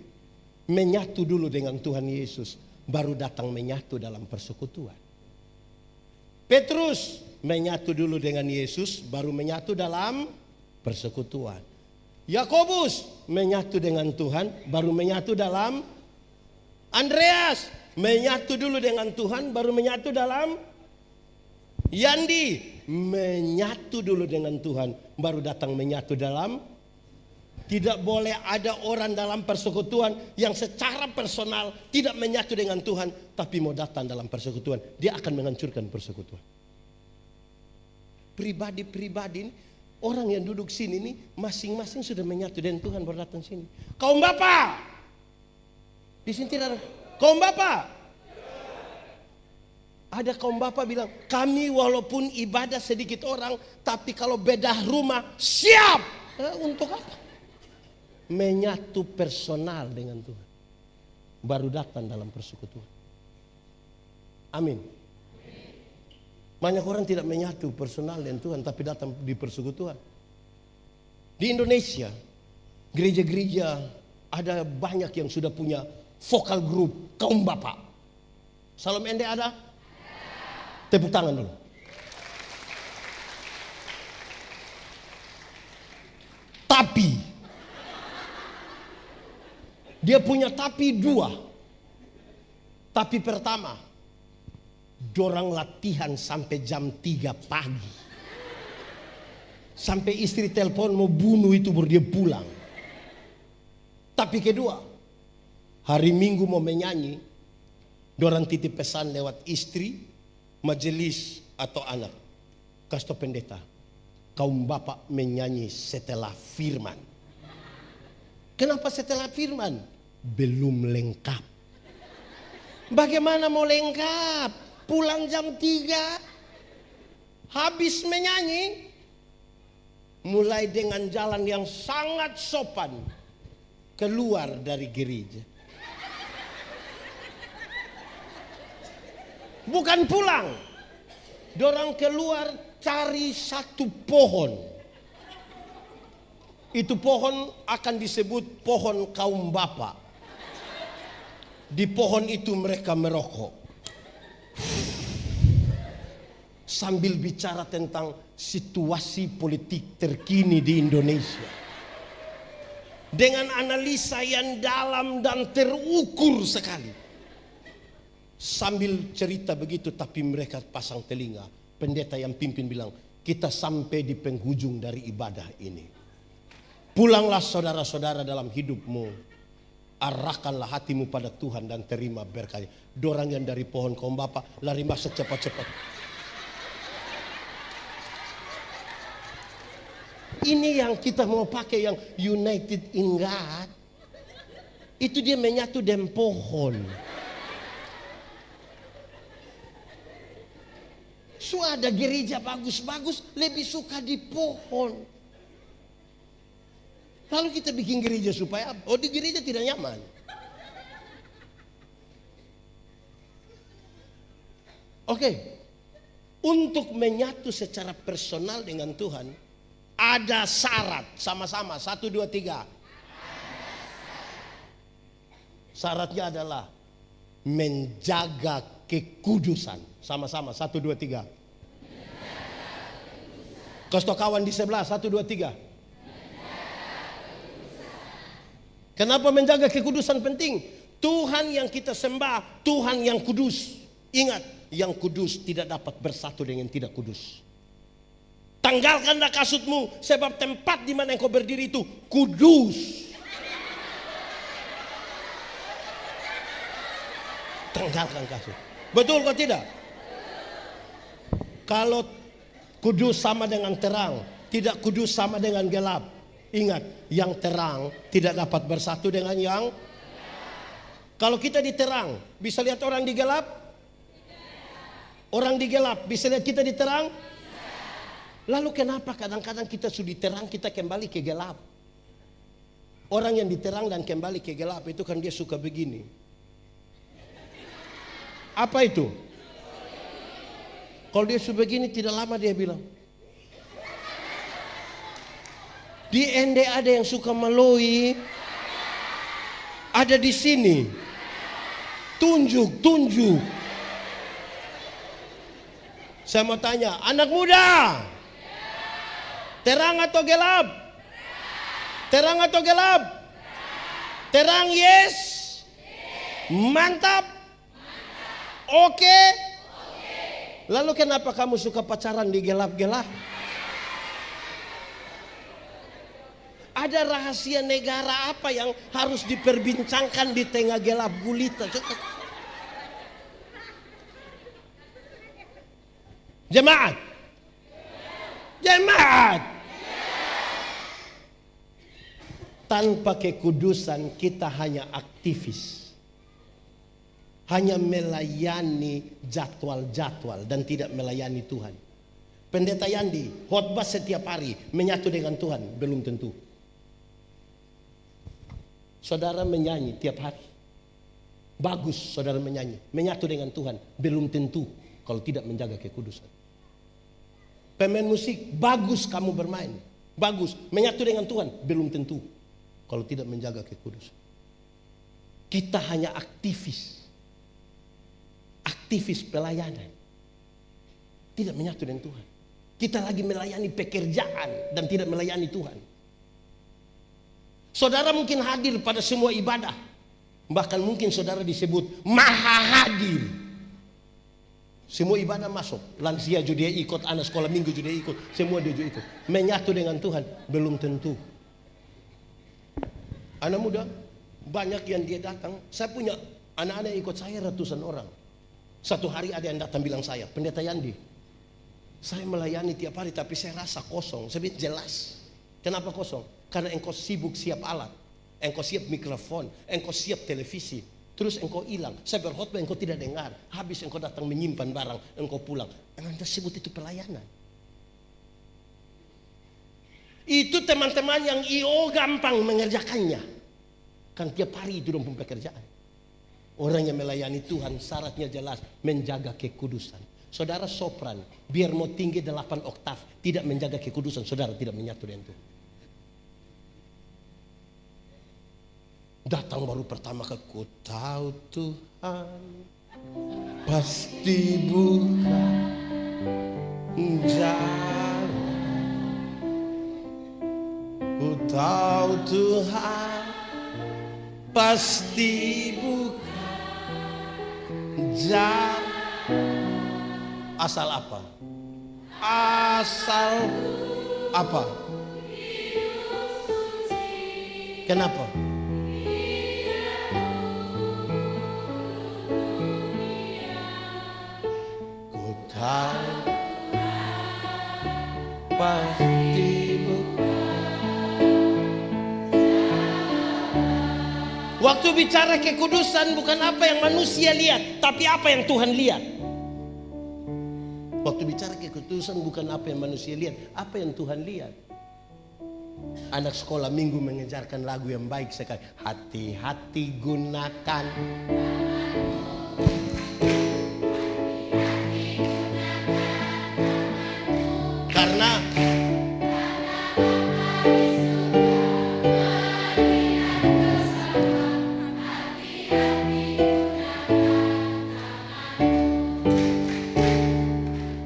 menyatu dulu dengan Tuhan Yesus, baru datang menyatu dalam persekutuan. Petrus menyatu dulu dengan Yesus, baru menyatu dalam persekutuan. Yakobus menyatu dengan Tuhan, baru menyatu dalam. Andreas menyatu dulu dengan Tuhan, baru menyatu dalam. Yandi menyatu dulu dengan Tuhan, baru datang menyatu dalam. Tidak boleh ada orang dalam persekutuan yang secara personal tidak menyatu dengan Tuhan, tapi mau datang dalam persekutuan. Dia akan menghancurkan persekutuan. Pribadi-pribadi, orang yang duduk sini ini masing-masing sudah menyatu dengan Tuhan, baru datang sini. Kaum Bapak, di sini tidak ada. Kaum Bapak, Ada kaum bapak bilang, kami walaupun ibadah sedikit orang, tapi kalau bedah rumah siap. Untuk apa? Menyatu personal dengan Tuhan. Baru datang dalam persekutuan. Amin. Banyak orang tidak menyatu personal dengan Tuhan, tapi datang di persekutuan. Di Indonesia, gereja-gereja ada banyak yang sudah punya vokal group kaum bapak. Salam Ende ada? Tepuk tangan dulu. Tapi dia punya tapi dua. Tapi pertama, dorang latihan sampai jam 3 pagi. Sampai istri telepon mau bunuh itu baru dia pulang. Tapi kedua, hari Minggu mau menyanyi, dorang titip pesan lewat istri, majelis atau anak. Kasih pendeta, kaum bapak menyanyi setelah firman. Kenapa setelah firman? Belum lengkap. Bagaimana mau lengkap? Pulang jam 3, habis menyanyi, mulai dengan jalan yang sangat sopan keluar dari gereja. Bukan pulang, dorang keluar cari satu pohon. Itu pohon akan disebut pohon kaum bapak. Di pohon itu mereka merokok. Sambil bicara tentang situasi politik terkini di Indonesia. Dengan analisa yang dalam dan terukur sekali. Sambil cerita begitu tapi mereka pasang telinga. Pendeta yang pimpin bilang, kita sampai di penghujung dari ibadah ini. Pulanglah saudara-saudara dalam hidupmu. Arahkanlah hatimu pada Tuhan dan terima berkatnya. Dorang yang dari pohon kaum bapak lari masuk cepat-cepat. Ini yang kita mau pakai, yang United in God. Itu dia menyatu dengan pohon. So ada gereja bagus-bagus lebih suka di pohon. Lalu kita bikin gereja supaya apa? Oh, di gereja tidak nyaman. Oke. Untuk menyatu secara personal dengan Tuhan, ada syarat. Sama-sama, 1, 2, 3. Syaratnya adalah menjaga kekudusan. Sama-sama, 1, 2, 3. Kasih tau kawan di sebelah, 1, 2, 3. Kenapa menjaga kekudusan penting? Tuhan yang kita sembah, Tuhan yang kudus. Ingat, yang kudus tidak dapat bersatu dengan tidak kudus. Tanggalkanlah kasutmu, sebab tempat di mana engkau berdiri itu kudus. Tanggalkan kasut. Betul kok tidak? Kalau kudus sama dengan terang, tidak kudus sama dengan gelap. Ingat, yang terang tidak dapat bersatu dengan yang. Kalau kita di terang, bisa lihat orang di gelap? Orang di gelap, bisa lihat kita di terang? Lalu kenapa kadang-kadang kita sudah di terang, kita kembali ke gelap? Orang yang di terang dan kembali ke gelap itu kan dia suka begini. Apa itu? Kalau dia suka begini tidak lama dia bilang. Di Ende ada yang suka meloi. Ada di sini. Tunjuk. Saya mau tanya, anak muda. Terang atau gelap? Terang atau gelap? Terang, yes. Mantap. Oke. Lalu kenapa kamu suka pacaran di gelap-gelap? Ada rahasia negara apa yang harus diperbincangkan di tengah gelap gulita? Jemaat. Tanpa kekudusan kita hanya aktivis. hanya melayani jadwal-jadwal dan tidak melayani Tuhan. Pendeta Yandi khotbah setiap hari menyatu dengan Tuhan, belum tentu. Saudara menyanyi tiap hari, bagus saudara menyanyi, menyatu dengan Tuhan, belum tentu kalau tidak menjaga kekudusan. Pemain musik, bagus kamu bermain, bagus, menyatu dengan Tuhan, belum tentu kalau tidak menjaga kekudusan. Kita hanya aktivis pelayanan, tidak menyatu dengan Tuhan. Kita lagi melayani pekerjaan dan tidak melayani Tuhan. Saudara mungkin hadir pada semua ibadah, bahkan mungkin saudara disebut maha hadir. Semua ibadah masuk, lansia juga dia ikut, anak sekolah minggu juga dia ikut, semua dia juga ikut. Menyatu dengan Tuhan belum tentu. Anak muda banyak yang dia datang. Saya punya anak-anak yang ikut saya ratusan orang. Satu hari ada yang datang bilang saya, Pendeta Yandi, saya melayani tiap hari tapi saya rasa kosong. Saya bilang jelas. Kenapa kosong? Karena engkau sibuk siap alat, engkau siap mikrofon, engkau siap televisi. Terus engkau hilang. Saya berkhotbah engkau tidak dengar. Habis engkau datang menyimpan barang, engkau pulang. Anda sebut itu pelayanan. Itu teman-teman yang gampang mengerjakannya. Kan tiap hari itu dong pekerjaan. Orang yang melayani Tuhan syaratnya jelas, menjaga kekudusan. Saudara sopran, biar mau tinggi 8 oktav, tidak menjaga kekudusan, saudara tidak menyatu dengan Tuhan. Datang baru pertama ke ku tahu Tuhan pasti buka jalan. Ku tahu Tuhan pasti buka jalan. Asal apa? Asal apa? Kenapa? Ku tahu pasti bukan. Waktu bicara kekudusan bukan apa yang manusia lihat, tapi apa yang Tuhan lihat. Waktu bicara kekudusan bukan apa yang manusia lihat, apa yang Tuhan lihat. Anak sekolah minggu mengejarkan lagu yang baik sekali. Hati-hati gunakan. Karena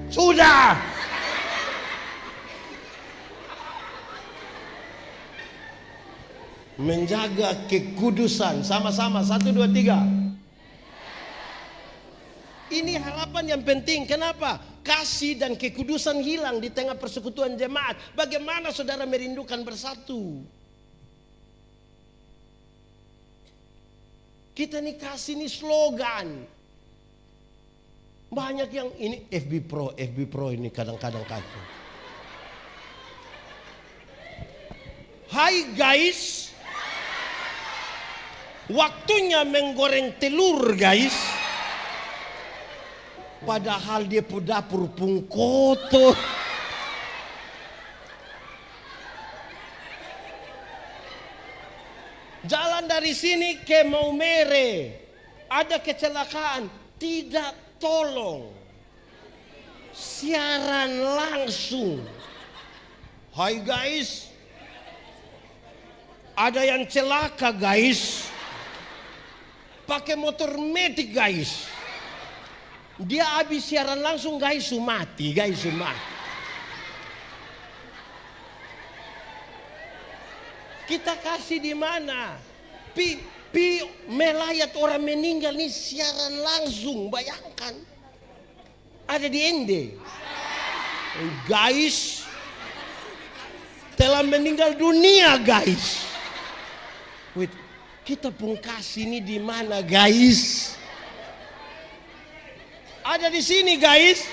sudah. Menjaga kekudusan. Sama-sama. 1, 2, 3. Ini harapan yang penting. Kenapa? Kasih dan kekudusan hilang di tengah persekutuan jemaat. Bagaimana saudara merindukan bersatu? Kita nih kasih nih slogan. Banyak yang ini FB Pro ini kadang-kadang kacau. Hai guys, waktunya menggoreng telur guys. Padahal dia dapur pun kotor. Jalan dari sini ke Maumere, ada kecelakaan, tidak tolong. Siaran langsung. Hai guys, ada yang celaka guys. Pakai motor metik guys. Dia habis siaran langsung guys, mati guys, mati. Kita kasih di mana? Melayat orang meninggal nih siaran langsung, bayangkan. Ada di Ende. Guys, telah meninggal dunia guys. Wait, kita pun kasih ini di mana guys? Ada di sini guys.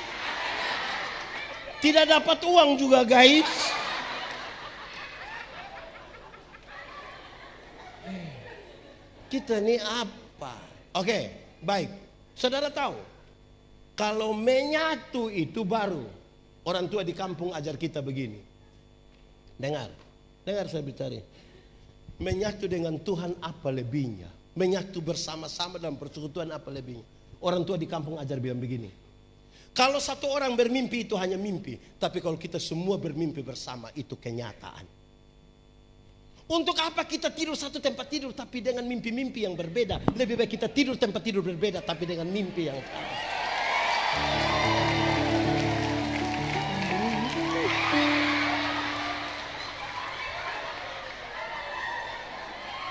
Tidak dapat uang juga guys. Kita ini apa? Oke, Baik, saudara tahu kalau menyatu itu baru orang tua di kampung ajar kita begini. Dengar saya bicara. Menyatu dengan Tuhan apa lebihnya? Menyatu bersama-sama dalam persekutuan apa lebihnya? Orang tua di kampung ajar bilang begini. Kalau satu orang bermimpi itu hanya mimpi, tapi kalau kita semua bermimpi bersama itu kenyataan. Untuk apa kita tidur satu tempat tidur tapi dengan mimpi-mimpi yang berbeda? Lebih baik kita tidur tempat tidur berbeda tapi dengan mimpi yang sama.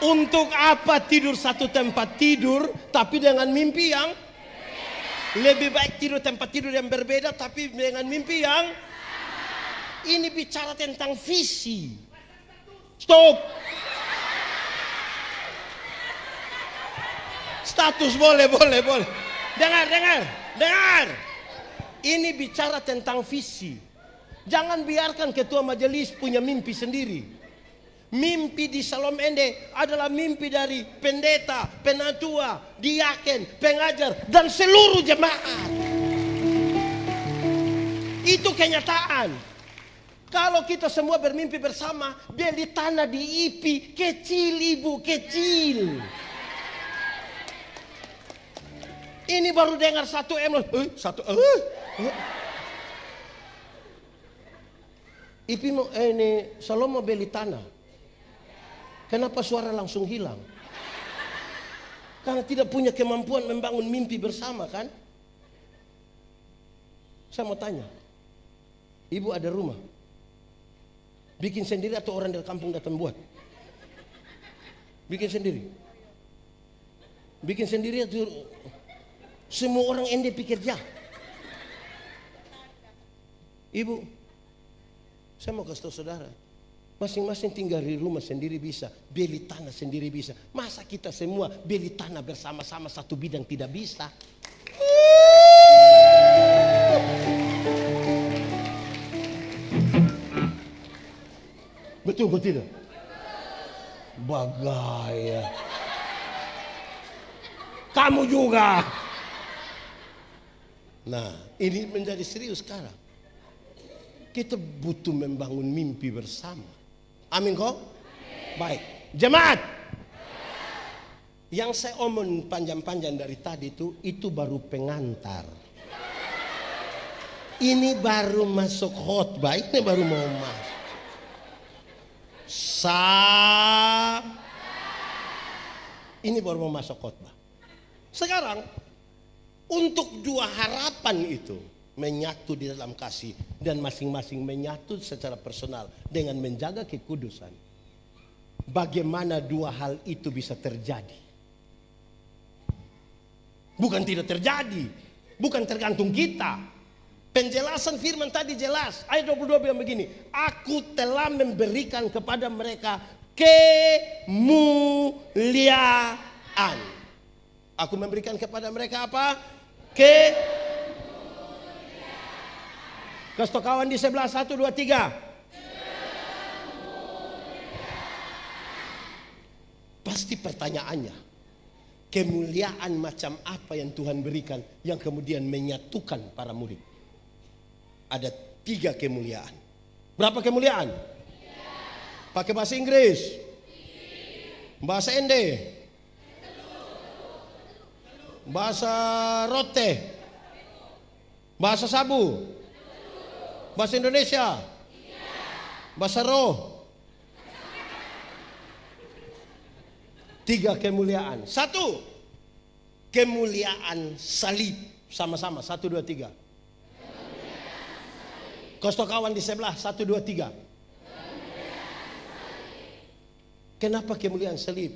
Untuk apa tidur satu tempat tidur tapi dengan mimpi yang lebih baik tidur tempat tidur yang berbeda tapi dengan mimpi yang ini bicara tentang visi. Stop. Status boleh. Dengar. Ini bicara tentang visi. Jangan biarkan ketua majelis punya mimpi sendiri. Mimpi di Salom Ende adalah mimpi dari pendeta, penatua, diaken, pengajar, dan seluruh jemaat. Itu kenyataan. Kalau kita semua bermimpi bersama, beli tanah di IPI, kecil ibu, kecil. Ini baru dengar 1 M. IPI ini Salom mau beli tanah. Kenapa suara langsung hilang? Karena tidak punya kemampuan membangun mimpi bersama kan? Saya mau tanya. Ibu ada rumah? Bikin sendiri atau orang dari kampung datang buat? Bikin sendiri. Bikin sendiri atau semua orang ende pikir jah? Ibu, saya mau kasih tahu saudara. Masing-masing tinggal di rumah sendiri bisa, beli tanah sendiri bisa. Masa kita semua beli tanah bersama-sama satu bidang tidak bisa? Betul kok tidak? Bagaya. Kamu juga. Nah, ini menjadi serius sekarang. Kita butuh membangun mimpi bersama. Amin kok? Baik. Jemaat. Yang saya omong panjang-panjang dari tadi itu baru pengantar. Ini baru masuk khotbah, ini baru mau masuk. Ini baru mau masuk khotbah. Sekarang untuk dua harapan itu menyatu di dalam kasih dan masing-masing menyatu secara personal dengan menjaga kekudusan. Bagaimana dua hal itu bisa terjadi? Bukan tidak terjadi, bukan tergantung kita. Penjelasan firman tadi jelas. Ayat 22 bilang begini, aku telah memberikan kepada mereka kemuliaan. Aku memberikan kepada mereka apa? Kasih kawan di sebelah 1, 2, 3. Pasti pertanyaannya, kemuliaan macam apa yang Tuhan berikan yang kemudian menyatukan para murid? Ada 3 kemuliaan. Berapa kemuliaan? Pakai bahasa Inggris, bahasa Ende, bahasa Rote, bahasa Sabu, bahasa Indonesia, bahasa Roh. 3 kemuliaan. 1, kemuliaan salib. Sama-sama, 1, 2, 3. Kosto kawan di sebelah, 1, 2, 3. Kenapa kemuliaan salib?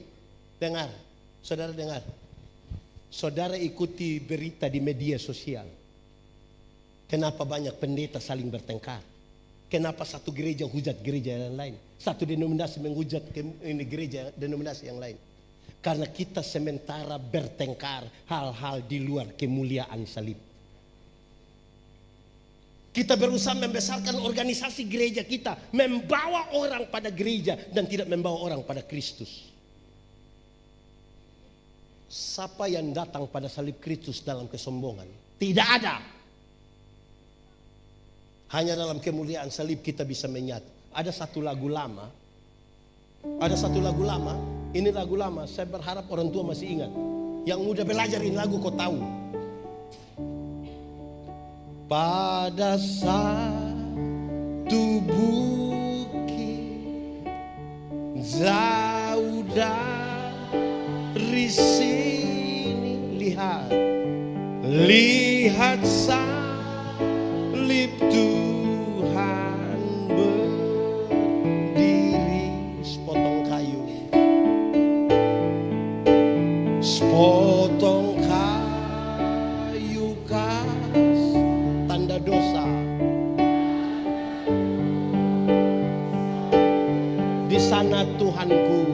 Dengar, saudara dengar. Saudara ikuti berita di media sosial. Kenapa banyak pendeta saling bertengkar? Kenapa satu gereja hujat gereja yang lain? Satu denominasi menghujat ini gereja denominasi yang lain. Karena kita sementara bertengkar hal-hal di luar kemuliaan salib. Kita berusaha membesarkan organisasi gereja kita, membawa orang pada gereja dan tidak membawa orang pada Kristus. Siapa yang datang pada salib Kristus dalam kesombongan? Tidak ada. Hanya dalam kemuliaan salib kita bisa menyatu. Ada satu lagu lama. Ini lagu lama. Saya berharap orang tua masih ingat. Yang muda belajar ini lagu kau tahu. Pada satu bukit jauh dari sini, lihat salib Tuhan berdiri. Sepotong kayu kas tanda dosa. Di sana Tuhanku,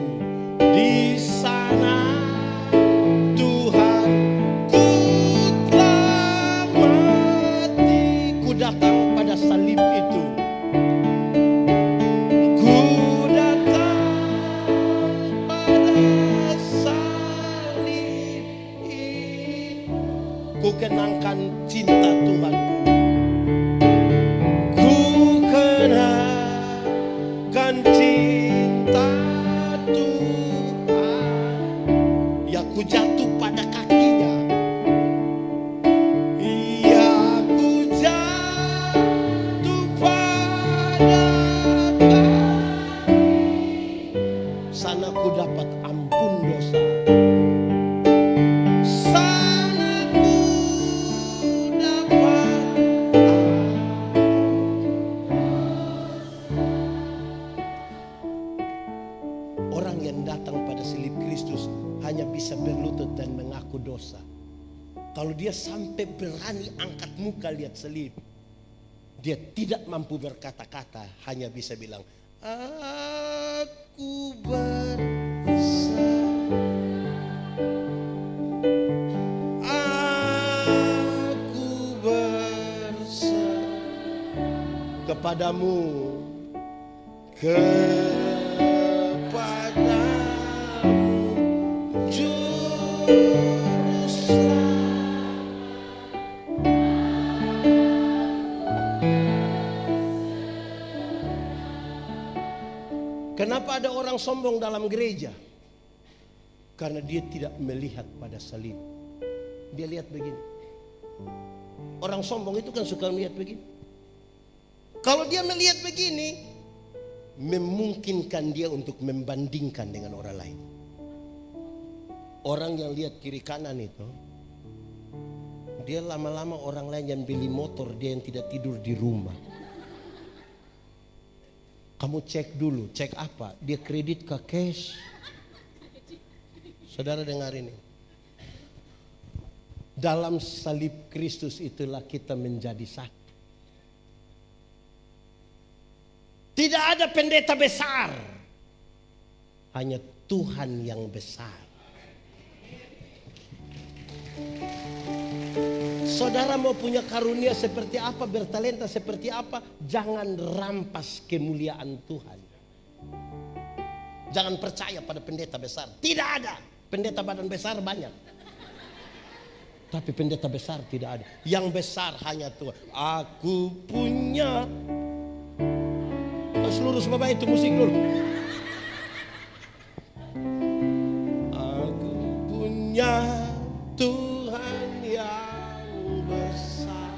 di sana Tuhanku telah mati. Ku datang pada salib itu. Ku datang pada salib itu. Ku kenangkan cinta Tuhanku. Ku kenangkan cinta Tuhan. Ya ku jatuh pada kakinya. Ya ku jatuh pada kaki. Sana ku dapat ampun dosa. Sana ku dapat orang yang datang pada salib Kristus hanya bisa berlutut dan mengaku dosa. Kalau dia sampai berani angkat muka lihat salib, dia tidak mampu berkata-kata, hanya bisa bilang, aku bersalah, aku bersalah kepadamu, Juru Kenapa ada orang sombong dalam gereja? Karena dia tidak melihat pada salib. Dia lihat begini. Orang sombong itu kan suka melihat begini. Kalau dia melihat begini, memungkinkan dia untuk membandingkan dengan orang lain. Orang yang lihat kiri kanan itu, dia lama-lama orang lain yang beli motor, dia yang tidak tidur di rumah. Kamu cek dulu, cek apa? Dia kredit ke cash. Saudara dengar ini. Dalam salib Kristus itulah kita menjadi satu. Tidak ada pendeta besar. Hanya Tuhan yang besar. Saudara mau punya karunia seperti apa, bertalenta seperti apa, jangan rampas kemuliaan Tuhan. Jangan percaya pada pendeta besar. Tidak ada. Pendeta badan besar banyak. Tapi pendeta besar tidak ada. Yang besar hanya Tuhan. Aku punya. Seluruh sebab itu musik dulu. Aku punya Tuhan yang besar,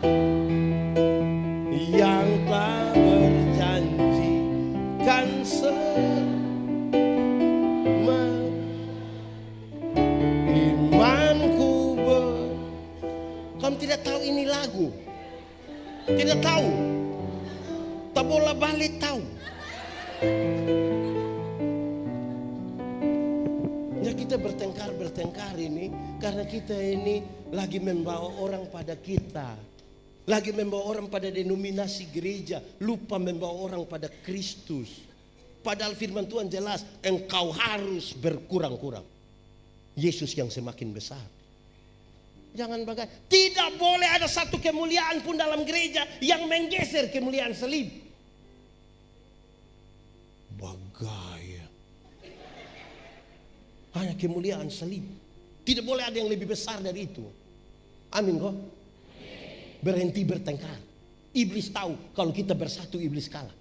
yang telah berjanjikan imanku Kamu tidak tahu ini lagu? Tidak tahu? Tak bola balik tahu? Ya kita bertengkar ini karena kita ini lagi membawa orang pada kita. Lagi membawa orang pada denominasi gereja. Lupa membawa orang pada Kristus. Padahal firman Tuhan jelas, engkau harus berkurang-kurang. Yesus yang semakin besar. Jangan bagaimana. Tidak boleh ada satu kemuliaan pun dalam gereja yang menggeser kemuliaan salib. Bagaya. Hanya kemuliaan salib. Tidak boleh ada yang lebih besar dari itu. Amin kok. Berhenti bertengkar. Iblis tahu kalau kita bersatu, iblis kalah.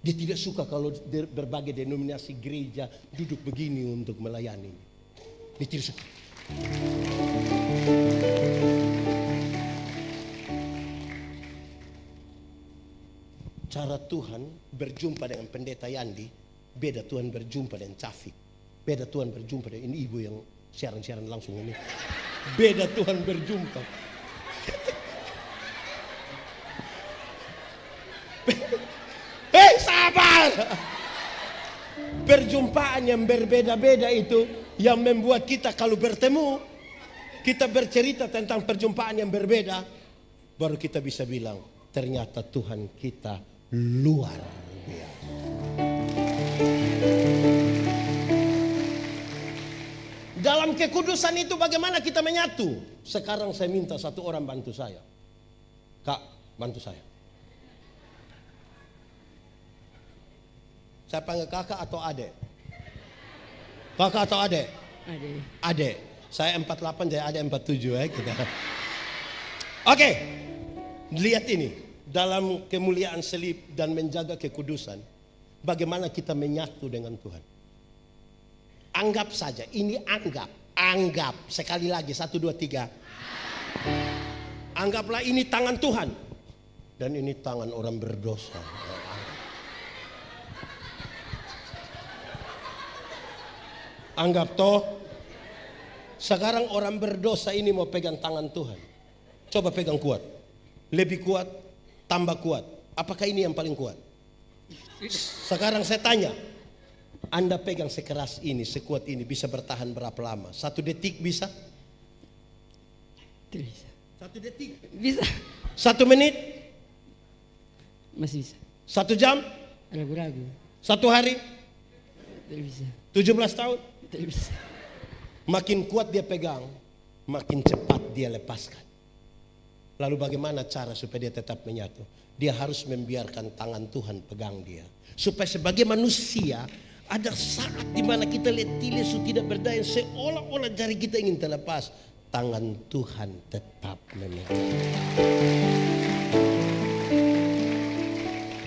Dia tidak suka kalau berbagai denominasi gereja duduk begini untuk melayani. Dia tidak suka. Cara Tuhan berjumpa dengan pendeta Yandi beda Tuhan berjumpa dengan Cafik. Beda Tuhan berjumpa dengan ini ibu yang siaran-siaran langsung ini. Beda Tuhan berjumpa. Hei sabar. Perjumpaan yang berbeda-beda itu yang membuat kita kalau bertemu, kita bercerita tentang perjumpaan yang berbeda, baru kita bisa bilang ternyata Tuhan kita luar biasa. Dalam kekudusan itu bagaimana kita menyatu? Sekarang saya minta satu orang bantu saya. Kak, bantu saya. Saya panggil kakak atau adek? Kakak atau adek? Adek. Adek. Saya 48, jadi adek 47 ya kita. Oke. Lihat ini. Dalam kemuliaan selip dan menjaga kekudusan, bagaimana kita menyatu dengan Tuhan. Anggap saja, ini anggap sekali lagi 1, 2, 3. Anggaplah ini tangan Tuhan dan ini tangan orang berdosa. Anggap toh, sekarang orang berdosa ini mau pegang tangan Tuhan. Coba pegang kuat, lebih kuat, tambah kuat. Apakah ini yang paling kuat? Sekarang saya tanya, Anda pegang sekeras ini, sekuat ini, bisa bertahan berapa lama? 1 detik bisa? Tidak bisa. 1 detik? Bisa. 1 menit? Masih bisa. 1 jam? Ragu-ragu. 1 hari? Tidak bisa. 17 tahun? Tidak bisa. Makin kuat dia pegang, makin cepat dia lepaskan. Lalu bagaimana cara supaya dia tetap menyatu? Dia harus membiarkan tangan Tuhan pegang dia. Supaya sebagai manusia, ada saat dimana kita letih lesu tidak berdaya, seolah-olah jari kita ingin terlepas. Tangan Tuhan tetap memegang.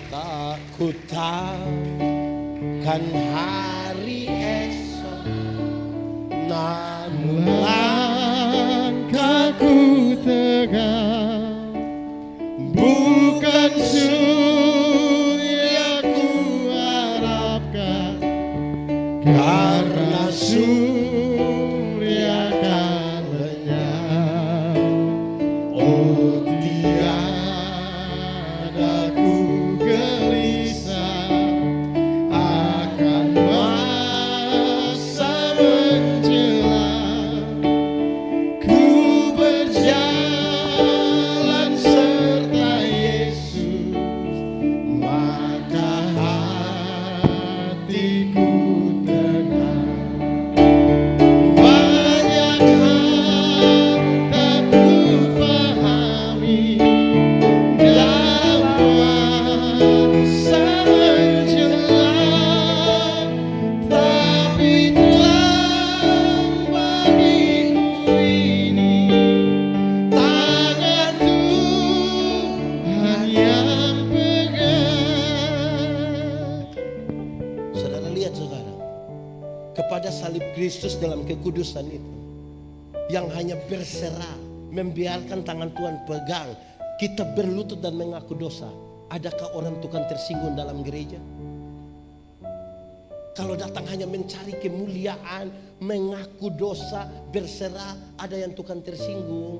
Tak ku takkan hari esok, namun Langkahku tegak, bukan surya ku harapkan, karena surya kan lenyap. Oh tiada ku gelisah akan masa menjelang. Ku berjalan serta Yesus, maka hatiku tenang. Banyak hal tak ku pahami dalam masa menjelang, tapi Tuhan bagiku ini tangan Tuhan yang pegang. Saudara lihat sekarang, kepada salib Kristus dalam kekudusan itu, yang hanya berserah, membiarkan tangan Tuhan pegang, kita berlutut dan mengaku dosa. Adakah orang Tuhan tersinggung dalam gereja? Kalau datang hanya mencari kemuliaan, mengaku dosa, berserah, ada yang Tuhan tersinggung.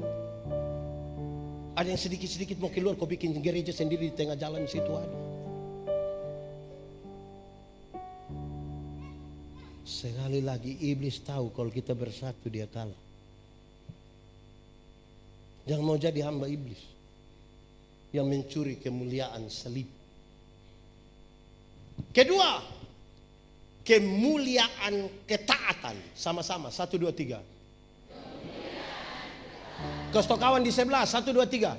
Ada yang sedikit-sedikit mau keluar, kau bikin gereja sendiri di tengah jalan situ ada. Sekali lagi iblis tahu kalau kita bersatu dia kalah. Jangan mau jadi hamba iblis yang mencuri kemuliaan salib. Kedua, kemuliaan ketaatan. Sama-sama, 1, 2, 3. Kasih kawan di sebelah, 1, 2, 3.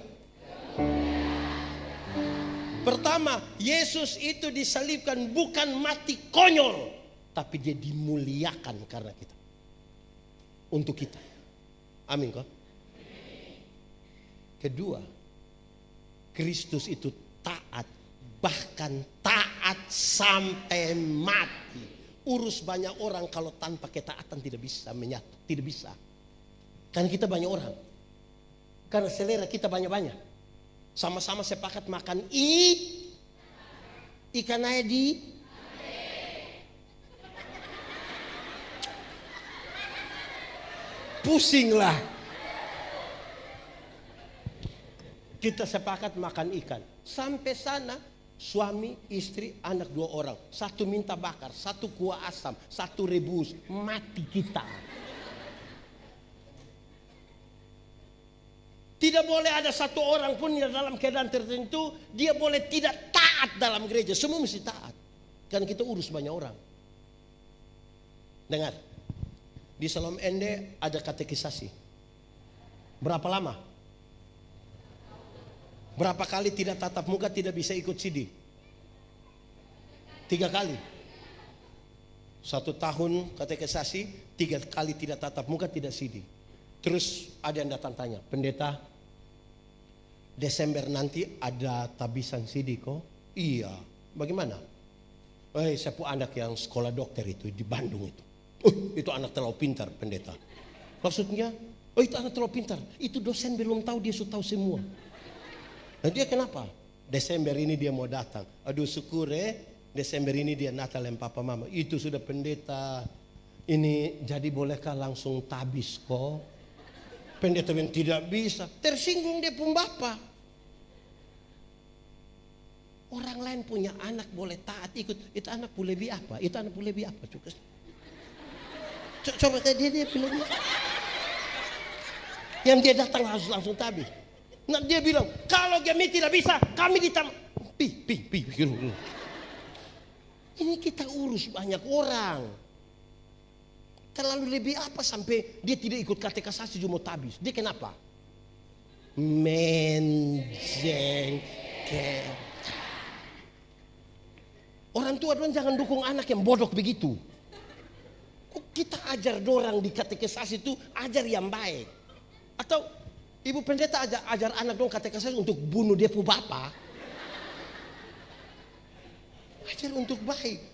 Pertama, Yesus itu disalibkan bukan mati konyol, tapi dia dimuliakan karena kita. untuk kita. Amin kok. Kedua, Kristus itu taat, bahkan taat sampai mati. Urus banyak orang kalau tanpa ketaatan tidak bisa menyatu, tidak bisa. Karena kita banyak orang. Karena selera kita banyak-banyak. Sama-sama sepakat makan ikan aja di pusing lah. Kita sepakat makan ikan. Sampai sana suami, istri, anak 2 orang. Satu minta bakar, satu kuah asam, satu rebus. Mati kita. Tidak boleh ada satu orang pun yang dalam keadaan tertentu dia boleh tidak taat dalam gereja. Semua mesti taat. Karena kita urus banyak orang. Dengar. Di Salom Ende ada katekisasi. Berapa lama? Berapa kali tidak tatap muka tidak bisa ikut CD? 3 kali. 1 tahun katekisasi, 3 kali tidak tatap muka tidak CD. Terus ada yang datang tanya, pendeta, Desember nanti ada tabisan CD kok? Iya, bagaimana? Saya punya anak yang sekolah dokter itu di Bandung itu. Itu anak terlalu pintar pendeta. Maksudnya, itu anak terlalu pintar. Itu dosen belum tahu, dia sudah tahu semua. Nah dia kenapa? Desember ini dia mau datang. Aduh syukur Desember ini dia Natal yang papa mama. Itu sudah pendeta. Ini jadi bolehkah langsung tabis kok? Pendeta yang tidak bisa, tersinggung dia pun bapak. Orang lain punya anak boleh taat ikut, itu anak boleh lebih apa? Itu anak boleh lebih apa? Coba dia bilang, yang dia datang langsung tabis. Nah dia bilang, kalau kami tidak bisa, kami Ini kita urus banyak orang. Terlalu lebih apa sampai dia tidak ikut katekisasi cuma tabis. Dia kenapa? Menjengkel. Orang tua dong jangan dukung anak yang bodoh begitu. Kok kita ajar dorang di katekisasi itu ajar yang baik. Atau ibu pendeta ajar anak dong katekisasi untuk bunuh dia pu bapak. Ajar untuk baik.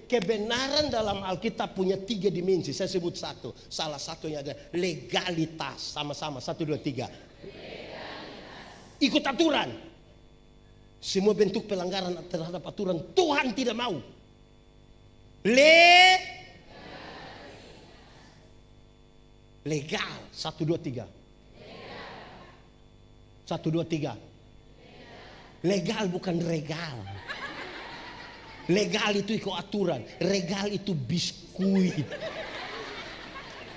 Kebenaran dalam Alkitab punya 3 dimensi. Saya sebut satu. Salah satunya ada legalitas. Sama-sama 1, 2, 3. Ikut aturan. Semua bentuk pelanggaran terhadap aturan Tuhan tidak mau. Legal. 1, 2, 3. 1, 2, 3. Legal bukan regal. Legal itu ikut aturan, regal itu biskuit.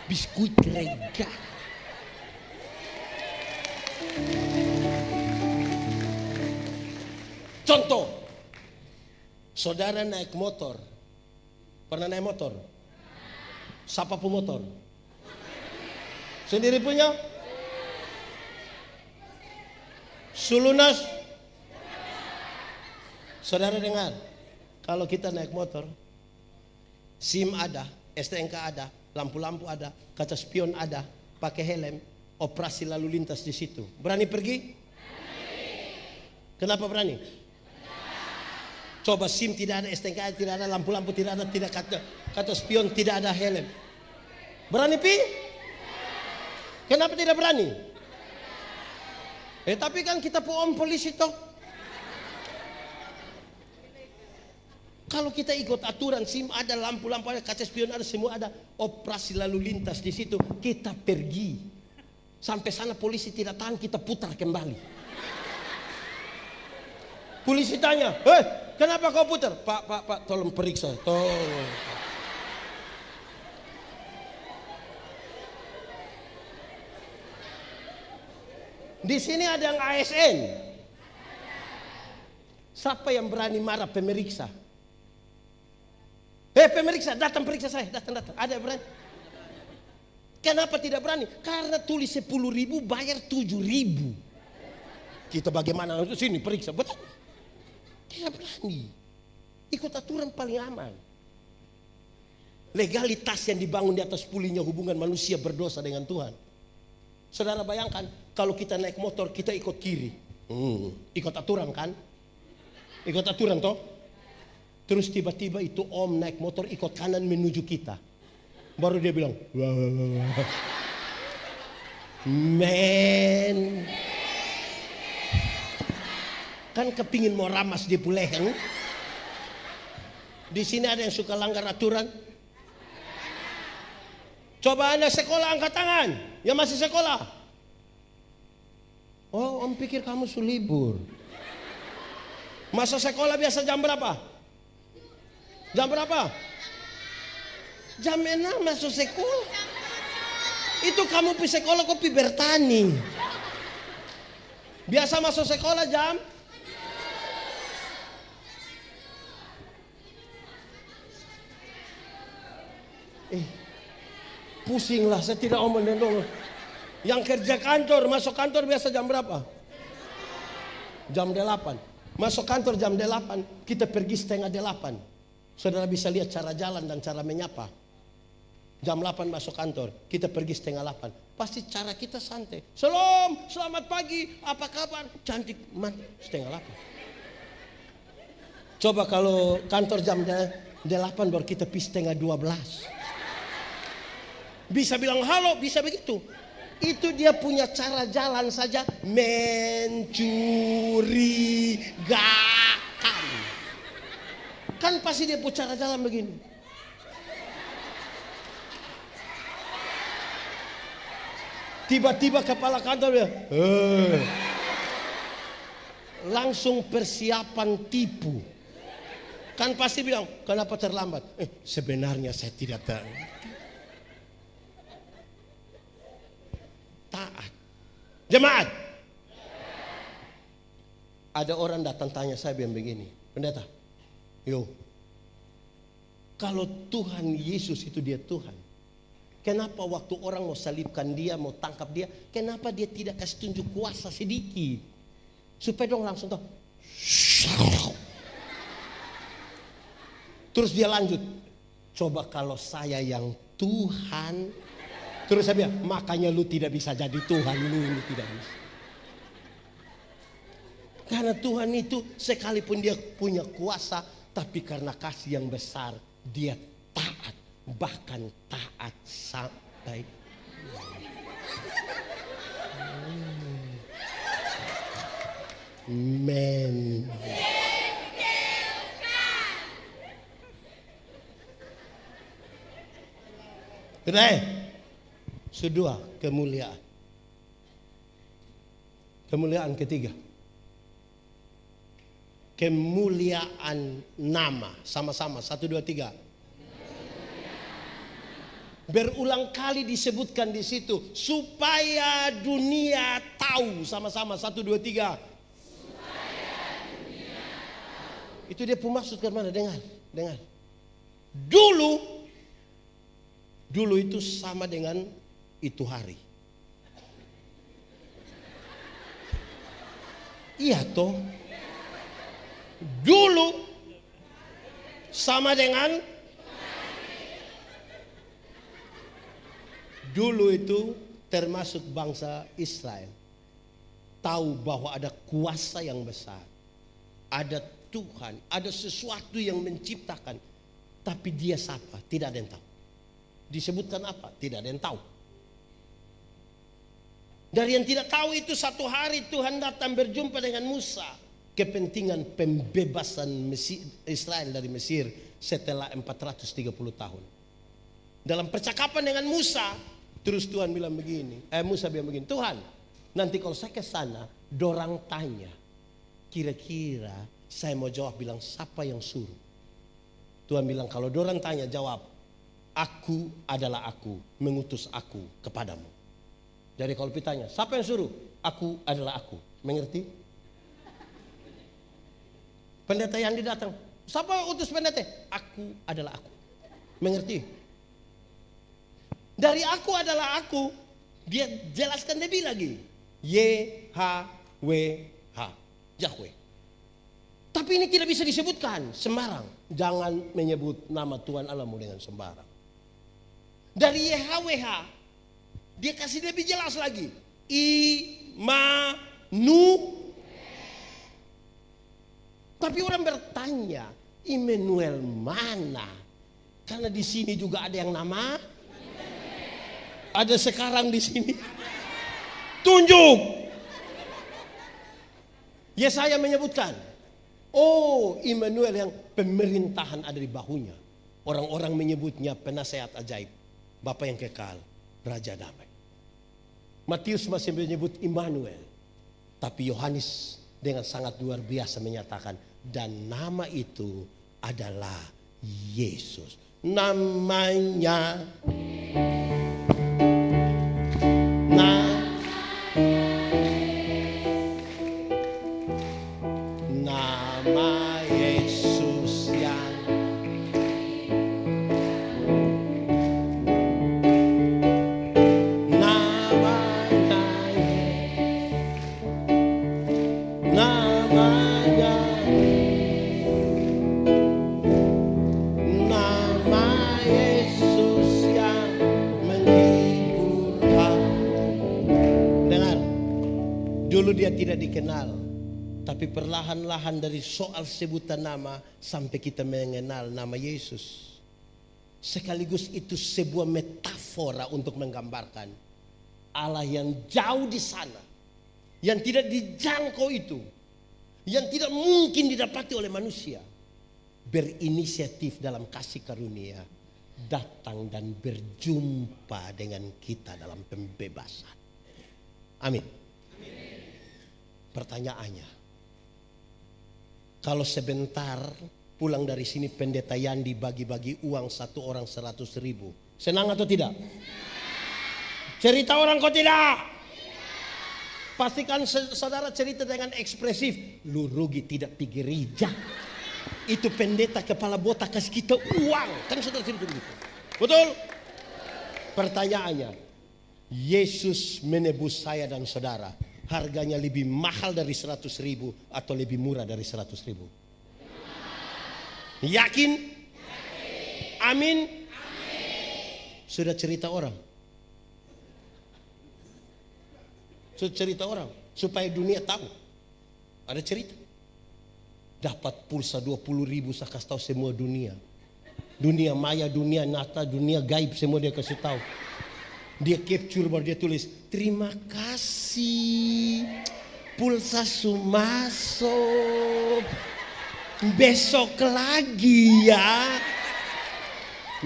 Biskuit regal. Contoh, saudara naik motor. Pernah naik motor? Siapa pun motor? Sendiri punya? Sulunas? Saudara dengar, kalau kita naik motor, SIM ada, STNK ada, lampu-lampu ada, kaca spion ada, pakai helm, operasi lalu lintas di situ. Berani pergi? Kenapa berani? Coba SIM tidak ada, STNK tidak ada, lampu-lampu tidak ada, tidak kaca spion tidak ada, helm. Berani pi? Kenapa tidak berani? Tapi kan kita om polisi toh. Kalau kita ikut aturan, SIM ada, lampu-lampu ada, kaca spion ada, semua ada, operasi lalu lintas di situ, kita pergi. Sampai sana polisi tidak tahan, kita putar kembali. Polisi tanya, kenapa kau putar? Pak, tolong periksa, tolong. Di sini ada yang ASN. Siapa yang berani marah pemeriksa? Pemeriksa, datang periksa saya, datang. Ada yang berani? Kenapa tidak berani? Karena tulis 10.000 bayar 7.000. Kita bagaimana? Sini periksa, betul? Tidak berani. Ikut aturan paling aman. Legalitas yang dibangun di atas pulihnya hubungan manusia berdosa dengan Tuhan. Saudara bayangkan kalau kita naik motor kita ikut kiri. Ikut aturan kan? Ikut aturan toh? Terus tiba-tiba itu om naik motor ikut kanan menuju kita. Baru dia bilang, wah, wah, wah, wah. Men. Kan kepingin mau ramas di puleheng. Di sini ada yang suka langgar aturan. Coba Anda sekolah angkat tangan. Yang masih sekolah. Oh, om pikir kamu libur. Masa sekolah biasa jam berapa? Jam berapa? Jam 6 masuk sekolah. Itu kamu pi sekolah kok pi bertani. Biasa masuk sekolah jam pusing lah, saya tidak mau menendong. Yang kerja kantor, masuk kantor biasa jam berapa? Jam 8. Masuk kantor jam 8, kita pergi setengah 8. Saudara bisa lihat cara jalan dan cara menyapa. Jam 8 masuk kantor, kita pergi setengah 8. Pasti cara kita santai. Salam, selamat pagi, apa kabar? Cantik, setengah 8. Coba kalau kantor jam 8 baru kita pergi setengah 12. Bisa bilang halo, bisa begitu. Itu dia punya cara jalan saja mencurigakan. Kan pasti dia punya cara jalan begini. Tiba-tiba kepala kantor dia langsung persiapan tipu. Kan pasti bilang, kenapa terlambat? Sebenarnya saya tidak tahu. Taat. Jemaat. Ada orang datang tanya saya bilang begini, pendeta, kalau Tuhan Yesus itu dia Tuhan, kenapa waktu orang mau salibkan dia, mau tangkap dia, kenapa dia tidak kasih tunjuk kuasa sedikit? Supaya dong langsung tahu. Terus dia lanjut, coba kalau saya yang Tuhan. Terus saya bilang, makanya lu tidak bisa jadi Tuhan, lu tidak bisa. Karena Tuhan itu sekalipun dia punya kuasa, tapi karena kasih yang besar, dia taat. Bahkan taat sampai. Men. Kedua, kemuliaan. Kemuliaan ketiga. Kemuliaan nama. Sama-sama, 1, 2, 3. Berulang kali disebutkan di situ. Supaya dunia tahu. Sama-sama, 1, 2, 3. Itu dia maksud ke mana? Dengar. Dulu itu sama dengan itu hari. Iya toh. Dulu sama dengan dulu itu termasuk bangsa Israel. Tahu bahwa ada kuasa yang besar. Ada Tuhan, ada sesuatu yang menciptakan. Tapi dia siapa? Tidak ada yang tahu. Disebutkan apa? Tidak ada yang tahu. Dari yang tidak tahu itu satu hari Tuhan datang berjumpa dengan Musa. Kepentingan pembebasan Israel dari Mesir setelah 430 tahun. Dalam percakapan dengan Musa, terus Tuhan bilang begini. Musa bilang begini, Tuhan, nanti kalau saya ke sana, dorang tanya, kira-kira saya mau jawab bilang siapa yang suruh? Tuhan bilang kalau dorang tanya jawab, aku adalah aku, mengutus aku kepadamu. Jadi kalau ditanya, siapa yang suruh? Aku adalah aku. Mengerti? Pendeta yang datang, siapa utus pendeta? Aku adalah aku. Mengerti? Dari aku adalah aku, dia jelaskan lebih lagi. YHWH, Yahweh. Tapi ini tidak bisa disebutkan sembarang. Jangan menyebut nama Tuhan Allahmu dengan sembarang. Dari YHWH dia kasih lebih jelas lagi. Tapi orang bertanya, Immanuel mana? Karena di sini juga ada yang nama. Ada sekarang di sini. Tunjuk. Yesaya menyebutkan, oh Immanuel yang pemerintahan ada di bahunya. Orang-orang menyebutnya penasehat ajaib, Bapa yang kekal, Raja damai. Matius masih menyebut Immanuel. Tapi Yohanes dengan sangat luar biasa menyatakan, dan nama itu adalah Yesus. Namanya nama Yesus yang dulu dia tidak dikenal, tapi perlahan-lahan dari soal sebutan nama sampai kita mengenal nama Yesus. Sekaligus itu sebuah metafora untuk menggambarkan Allah yang jauh di sana, yang tidak dijangkau itu, yang tidak mungkin didapati oleh manusia, berinisiatif dalam kasih karunia, datang dan berjumpa dengan kita dalam pembebasan. Amin. Pertanyaannya, kalau sebentar pulang dari sini pendeta Yandi bagi-bagi uang satu orang 100.000, senang atau tidak? Cerita orang kok tidak? Pastikan saudara cerita dengan ekspresif. Lu rugi tidak pergi gereja. Itu pendeta kepala botak kasih kita uang. Kan saudara cerita begitu. Betul? Pertanyaannya, Yesus menebus saya dan saudara. Harganya lebih mahal dari 100.000 atau lebih murah dari 100.000? Yakin? Amin? Sudah cerita orang? Sudah cerita orang supaya dunia tahu. Ada cerita. Dapat pulsa 20.000, saya kasih tahu semua dunia. Dunia maya, dunia nyata, dunia gaib, semua dia kasih tahu. Dia capture baru dia tulis, terima kasih pulsa masuk, besok lagi ya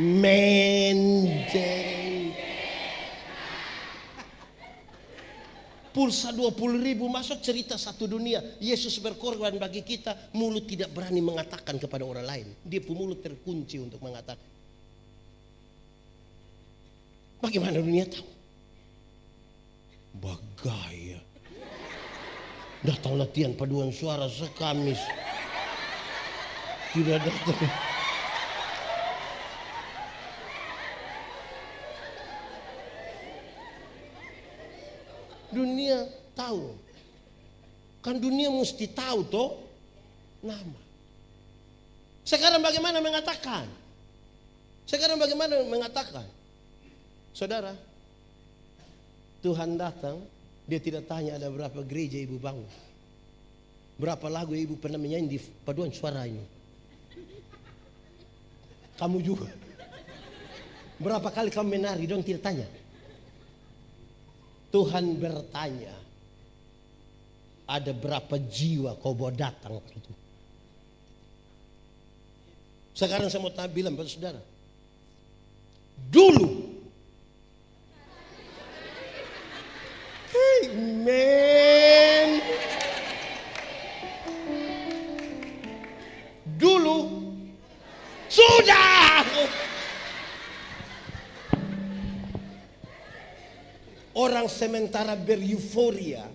menjeng. Pulsa 20.000 masuk, cerita satu dunia. Yesus berkorban bagi kita. Mulut tidak berani mengatakan kepada orang lain. Dia pun mulut terkunci untuk mengatakan. Bagaimana dunia tahu? Bagaya. Datang latihan paduan suara sekamis. Tidak datang. Dunia tahu. Kan dunia mesti tahu toh nama. Sekarang bagaimana mengatakan? Saudara, Tuhan datang, dia tidak tanya ada berapa gereja ibu bangun, berapa lagu ibu pernah menyanyi di paduan suara ini. Kamu juga. Berapa kali kamu menari, dong tidak tanya. Tuhan bertanya, ada berapa jiwa kau bawa datang itu. Sekarang saya mau bilang pada saudara, dulu, amen, dulu sudah orang sementara bereuforia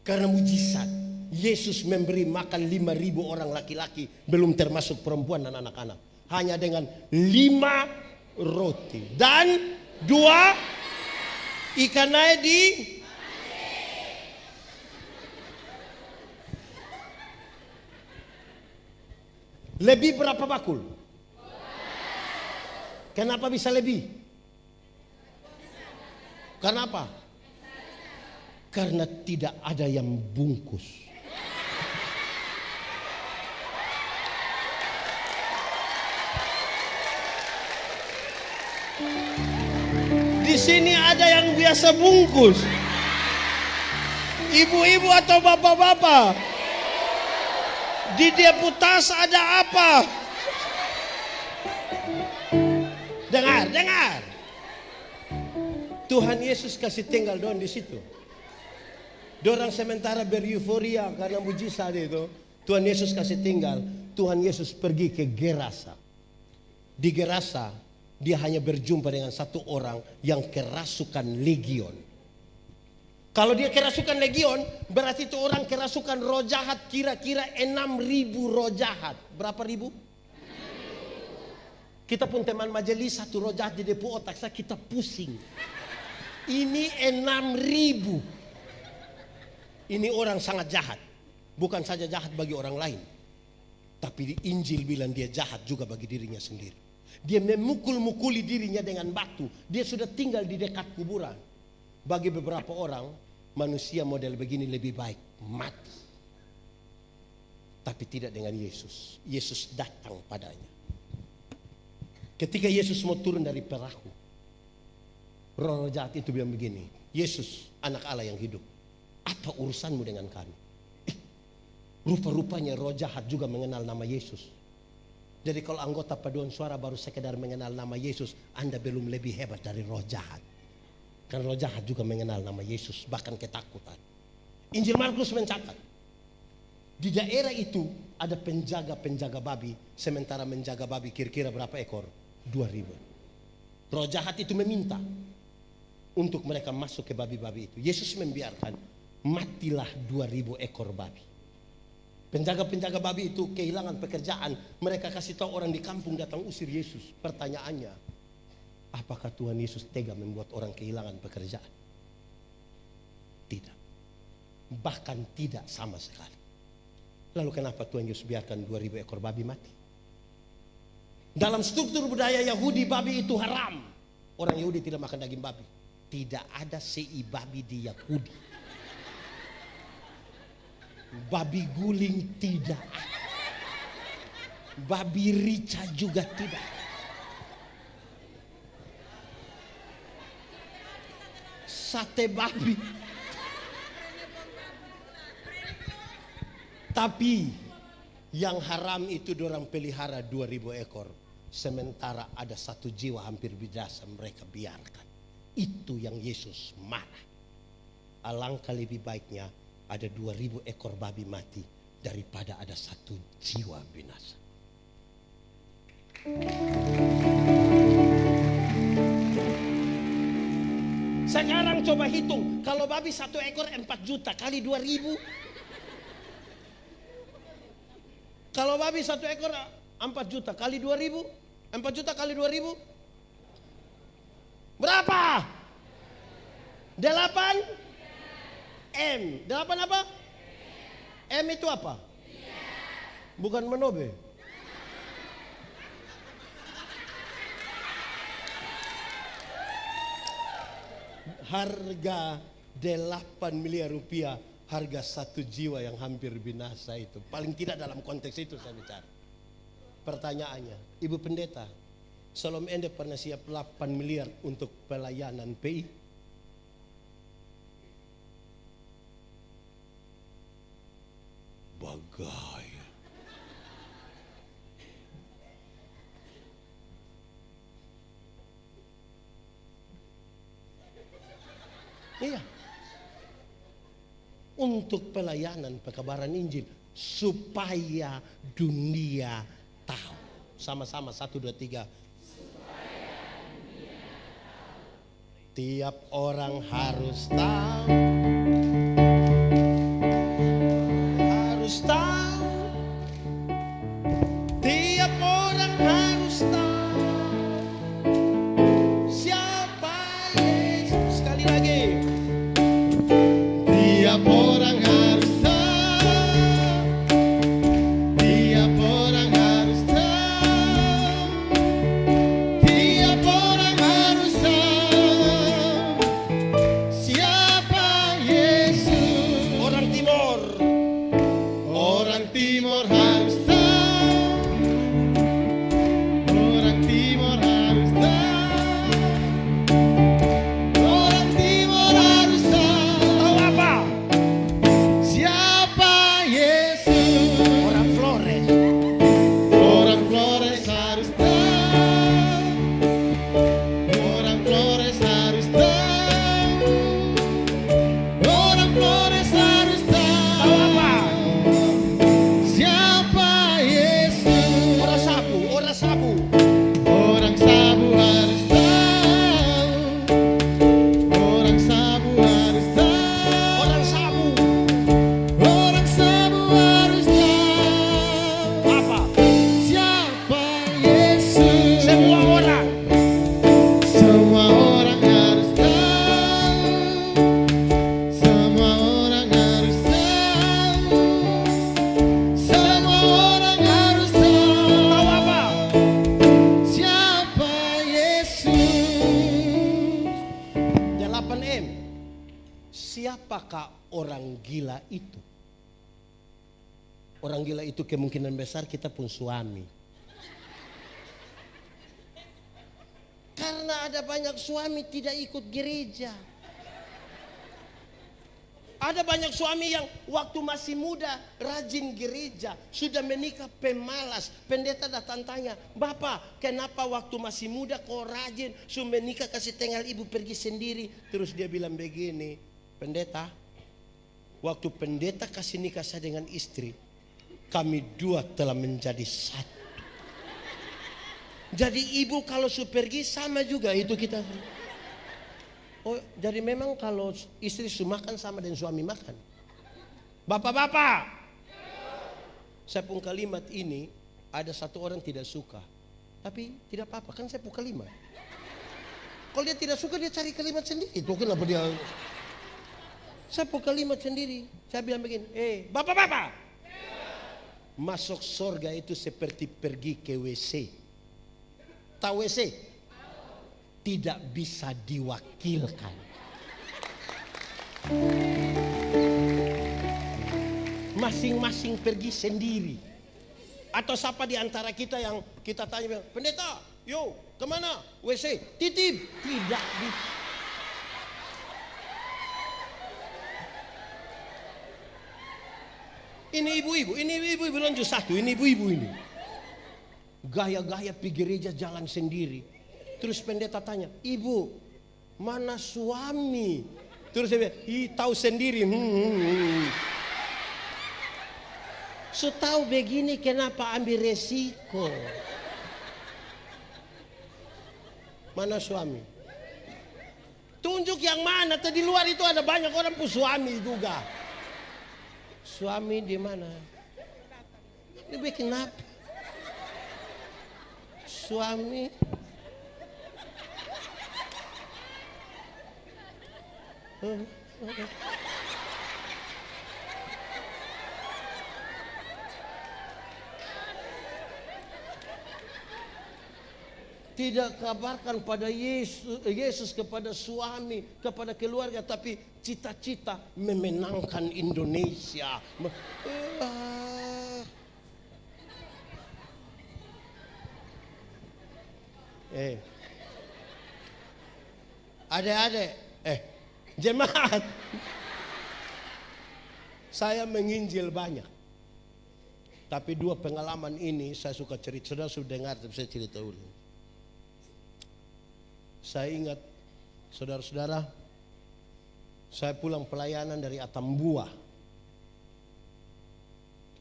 karena mujizat. Yesus memberi makan 5.000 orang laki-laki, belum termasuk perempuan dan anak-anak. Hanya dengan 5 roti dan 2 ikan di. Lebih berapa bakul? Kenapa bisa lebih? Kenapa? Karena tidak ada yang bungkus. Di sini ada yang biasa bungkus. Ibu-ibu atau bapak-bapak. Di dia putas ada apa? Dengar, dengar. Tuhan Yesus kasih tinggal doang di situ. Dorang sementara bereuforia karena mujizat itu. Tuhan Yesus kasih tinggal. Tuhan Yesus pergi ke Gerasa. Di Gerasa dia hanya berjumpa dengan satu orang yang kerasukan legion. Kalau dia kerasukan legion, berarti itu orang kerasukan roh jahat kira-kira 6.000 roh jahat. Berapa ribu? Kita pun teman majelis satu roh jahat di depo otak saya, kita pusing. Ini 6.000. Ini orang sangat jahat. Bukan saja jahat bagi orang lain, tapi di Injil bilang dia jahat juga bagi dirinya sendiri. Dia memukul-mukuli dirinya dengan batu. Dia sudah tinggal di dekat kuburan. Bagi beberapa orang, manusia model begini lebih baik mati. Tapi tidak dengan Yesus. Yesus datang padanya. Ketika Yesus mau turun dari perahu, roh jahat itu bilang begini, Yesus anak Allah yang hidup, apa urusanmu dengan kami? Rupa-rupanya roh jahat juga mengenal nama Yesus. Jadi kalau anggota paduan suara baru sekedar mengenal nama Yesus, Anda belum lebih hebat dari roh jahat. Karena roh jahat juga mengenal nama Yesus, bahkan ketakutan. Injil Markus mencatat, di daerah itu ada penjaga-penjaga babi, sementara menjaga babi kira-kira berapa ekor? 2.000. Roh jahat itu meminta untuk mereka masuk ke babi-babi itu. Yesus membiarkan, matilah 2.000 ekor babi. Penjaga-penjaga babi itu kehilangan pekerjaan. Mereka kasih tahu orang di kampung datang usir Yesus. Pertanyaannya, apakah Tuhan Yesus tega membuat orang kehilangan pekerjaan? Tidak. Bahkan tidak sama sekali. Lalu kenapa Tuhan Yesus biarkan 2.000 ekor babi mati? Dalam struktur budaya Yahudi, babi itu haram. Orang Yahudi tidak makan daging babi. Tidak ada sei babi di Yahudi. Babi guling tidak. Babi rica juga tidak. Sate babi. Tapi yang haram itu dorang pelihara 2.000 ekor. Sementara ada satu jiwa hampir binasa mereka biarkan. Itu yang Yesus marah. Alangkah lebih baiknya ada 2.000 ekor babi mati daripada ada satu jiwa binasa. Sekarang coba hitung, kalau babi satu ekor 4 juta kali 2.000. Kalau babi satu ekor 4 juta kali 2.000, 4 juta kali 2.000 berapa? 8 M. 8 apa? M itu apa? Bukan menobe. Harga 8 miliar rupiah, harga satu jiwa yang hampir binasa itu. Paling tidak dalam konteks itu saya bicara. Pertanyaannya, Ibu Pendeta, Salom Ende pernah siap 8 miliar untuk pelayanan PI? Bagai. Iya. Untuk pelayanan pekabaran Injil supaya dunia tahu. Sama-sama 1 2 3. Tiap orang harus tahu. Tiap orang harus tahu siapa Yesus. Sekali lagi, Tiap orang harus tahu. Tiap orang harus tahu. Tiap siapakah orang gila itu? Orang gila itu kemungkinan besar kita pun suami. Karena ada banyak suami tidak ikut gereja. Ada banyak suami yang waktu masih muda rajin gereja, sudah menikah pemalas. Pendeta datang tanya, "Bapak, kenapa waktu masih muda kau rajin, sudah menikah kasih tinggal ibu pergi sendiri?" Terus dia bilang begini, "Pendeta, waktu pendeta kasih nikah saya dengan istri, kami dua telah menjadi satu. Jadi ibu kalau sudah pergi sama juga itu kita." Oh, jadi memang kalau istri sudah makan sama dengan suami makan. Bapak-bapak, saya pun kalimat ini ada satu orang tidak suka. Tapi tidak apa-apa, kan saya pun kalimat. Kalau dia tidak suka dia cari kalimat sendiri. Itu kenapa dia? Saya pun kalimat sendiri. Saya bilang begini, bapak-bapak, masuk surga itu seperti pergi ke WC. Tahu WC? Tidak bisa diwakilkan. Masing-masing pergi sendiri. Atau siapa di antara kita yang kita tanya, "Pendeta, yo kemana? WC, titip." Tidak bisa. Ini ibu-ibu lanjut satu, ini ibu-ibu ini. Gaya-gaya pergi gereja jalan sendiri. Terus pendeta tanya, "Ibu, mana suami?" Terus dia bilang, "Tahu sendiri." So tahu begini kenapa ambil resiko. Mana suami? Tunjuk yang mana? Tadi luar itu ada banyak orang pun suami juga. Suami di mana? Ini bikin apa? Suami. Tidak kabarkan pada Yesus kepada suami, kepada keluarga, tapi cita-cita memenangkan Indonesia. Adik-adik, jemaat, saya menginjil banyak. Tapi dua pengalaman ini saya suka cerita. Saudara sudah dengar, tapi saya cerita ulang. Saya ingat, saudara-saudara, saya pulang pelayanan dari Atambua.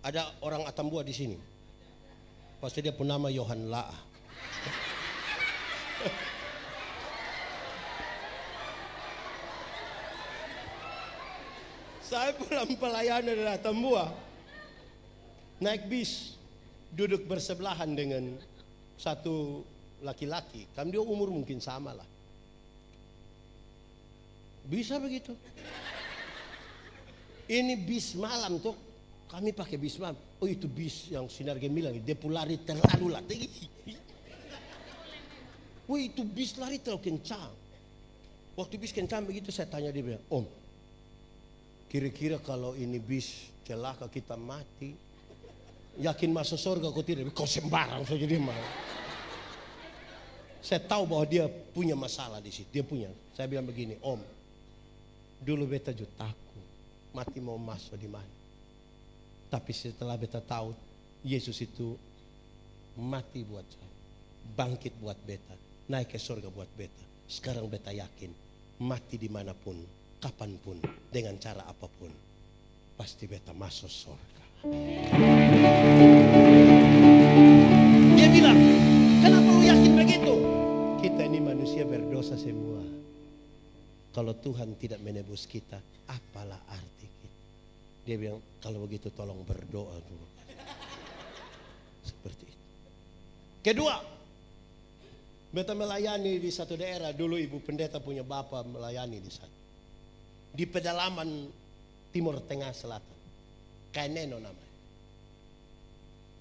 Ada orang Atambua di sini. Pasti dia pun nama Yohan Laah. Saya pulang pelayanan dari Atambua, naik bis, duduk bersebelahan dengan satu laki-laki. Kan dia umur mungkin sama lah. Bisa begitu. Ini bis malam tuh, kami pakai bis malam. Oh itu bis yang Sinar Gemilang, dia pun lari terlalu lah. Wah itu bis lari terlalu kencang. Waktu bis kencang begitu saya tanya dia bilang, "Om, kira-kira kalau ini bis celaka kita mati, yakin masuk surga kau tidak?" "Kau sembarang saja dia marah." Saya tahu bahwa dia punya masalah di situ, dia punya. Saya bilang begini, "Om, dulu beta juga takut mati mau masuk di mana. Tapi setelah beta tahu Yesus itu mati buat saya, bangkit buat beta, naik ke surga buat beta. Sekarang beta yakin mati dimanapun, kapanpun, dengan cara apapun, pasti beta masuk surga." Dia bilang, "Kenapa lu yakin begitu?" Kita ini manusia berdosa semua. Kalau Tuhan tidak menebus kita, apalah arti kita? Dia bilang, "Kalau begitu tolong berdoa dulu." Seperti itu. Kedua, beta melayani di satu daerah. Dulu ibu pendeta punya bapak melayani di sana. Di pedalaman Timur Tengah Selatan. Kaineno namanya.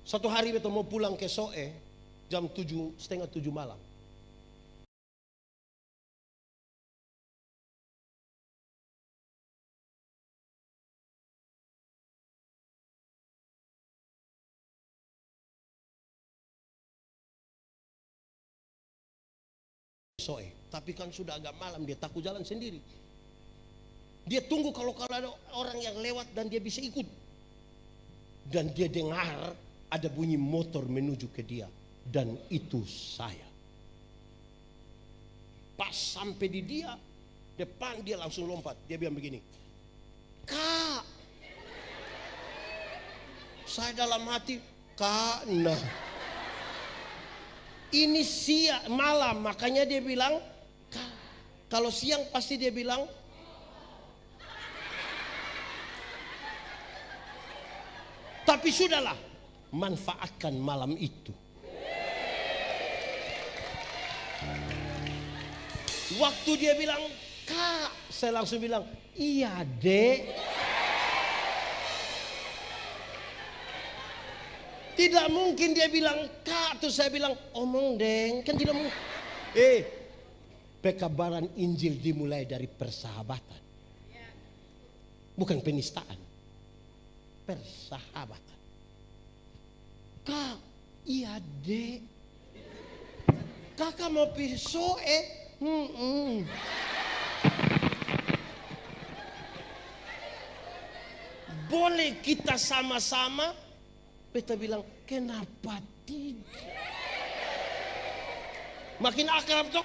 Satu hari beta mau pulang ke Soe jam 7, setengah 7 malam. soe. Tapi kan sudah agak malam, dia takut jalan sendiri. Dia tunggu kalau ada orang yang lewat dan dia bisa ikut. Dan dia dengar ada bunyi motor menuju ke dia. Dan itu saya. Pas sampai di dia, depan dia langsung lompat. Dia bilang begini, Kak. Saya dalam hati, Kak, nah. Ini siang, malam, makanya dia bilang, Kak. Kalau siang pasti dia bilang, tapi sudahlah, manfaatkan malam itu. Waktu dia bilang, Kak, saya langsung bilang, iya dek. Tidak mungkin dia bilang, Kak, terus saya bilang, omong deng, kan tidak mungkin. Pekabaran Injil dimulai dari persahabatan. Bukan penistaan. Persahabatan. Kak, iya dek. Kakak mau pisau boleh kita sama-sama? Beta bilang, kenapa tidak? Makin akrab toh.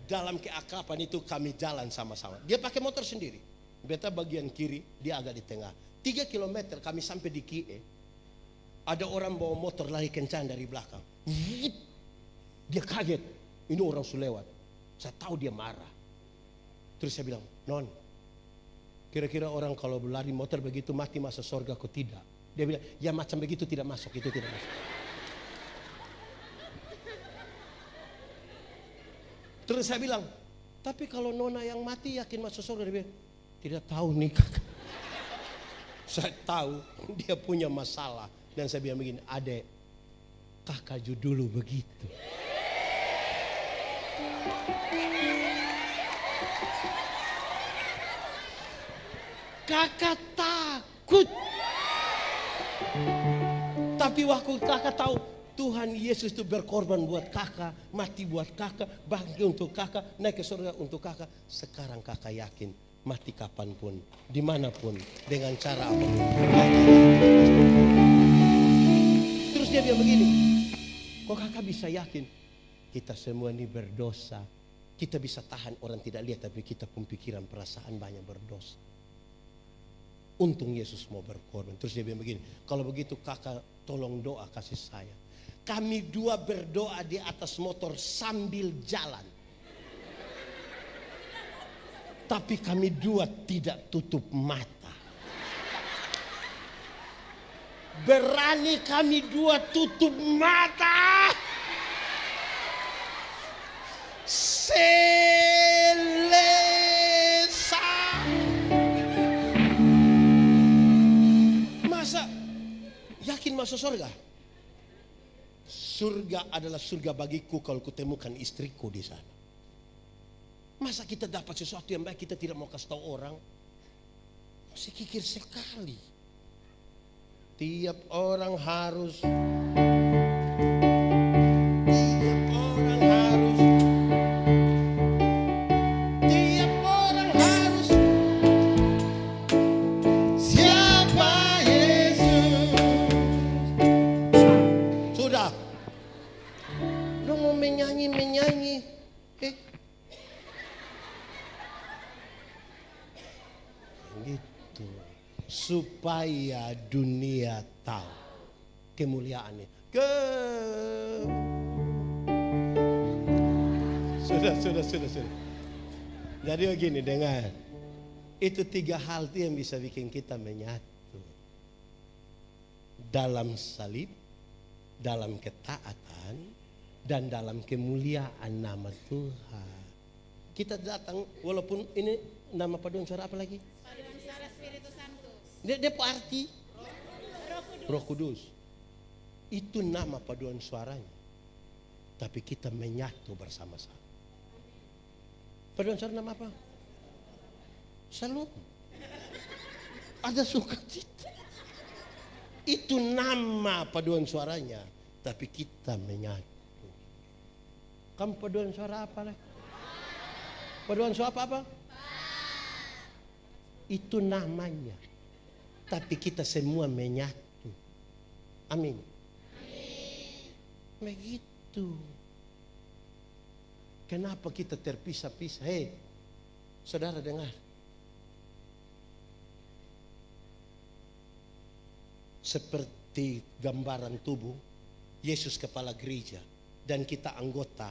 Dalam keakraban itu kami jalan sama-sama. Dia pakai motor sendiri. Beta bagian kiri, dia agak di tengah. 3 kilometer kami sampai di Kie. Ada orang bawa motor lari kencang dari belakang. Dia kaget. Ini orang sudah lewat. Saya tahu dia marah. Terus saya bilang, Non, kira-kira orang kalau berlari motor begitu mati masuk surga kok tidak? Dia bilang, ya macam begitu tidak masuk, itu tidak masuk. Terus saya bilang, tapi kalau Nona yang mati yakin masuk surga? Dia bilang, tidak tahu nih kakak. Saya tahu dia punya masalah. Dan saya bilang begini, adek, kakak dulu begitu. Kakak takut. Tapi waktu kakak tahu Tuhan Yesus itu berkorban buat kakak, mati buat kakak, bangkit untuk kakak, naik ke surga untuk kakak. Sekarang kakak yakin mati kapanpun, dimanapun, dengan cara apapun. Terus dia bilang begini, kok kakak bisa yakin? Kita semua ini berdosa. Kita bisa tahan orang tidak lihat, tapi kita pun pikiran perasaan banyak berdosa. Untung Yesus mau berkorban. Terus dia bilang begini, kalau begitu kakak tolong doa kasih saya. Kami dua berdoa di atas motor sambil jalan. Tapi kami dua tidak tutup mata. Berani kami dua tutup mata. Selesai. Masa yakin masuk surga? Surga adalah surga bagiku kalau kutemukan istriku di sana. Masa kita dapat sesuatu yang baik kita tidak mau kasih tahu orang? Masih kikir sekali. Tiap orang harus. Siapa Yesus? Sudah. Lo mau menyanyi. Gitu. Supaya dunia tahu kemuliaannya. Sudah. Jadi begini, dengar. Itu 3 hal itu yang bisa bikin kita menyatu. Dalam salib, dalam ketaatan, dan dalam kemuliaan nama Tuhan. Kita datang, walaupun ini nama paduan suara apa lagi? Paduan suara Spiritus Sanctus. Dia arti Roh Kudus. Itu nama paduan suaranya. Tapi kita menyatu bersama-sama. Paduan suara nama apa? Shalom. Ada sukacita. Itu nama paduan suaranya. Tapi kita menyatu. Kamu paduan suara apa lah? Paduan suara apa? Itu namanya. Tapi kita semua menyatu. Amin. Begitu. Kenapa kita terpisah-pisah? Hei, saudara dengar. Seperti gambaran tubuh, Yesus kepala gereja dan kita anggota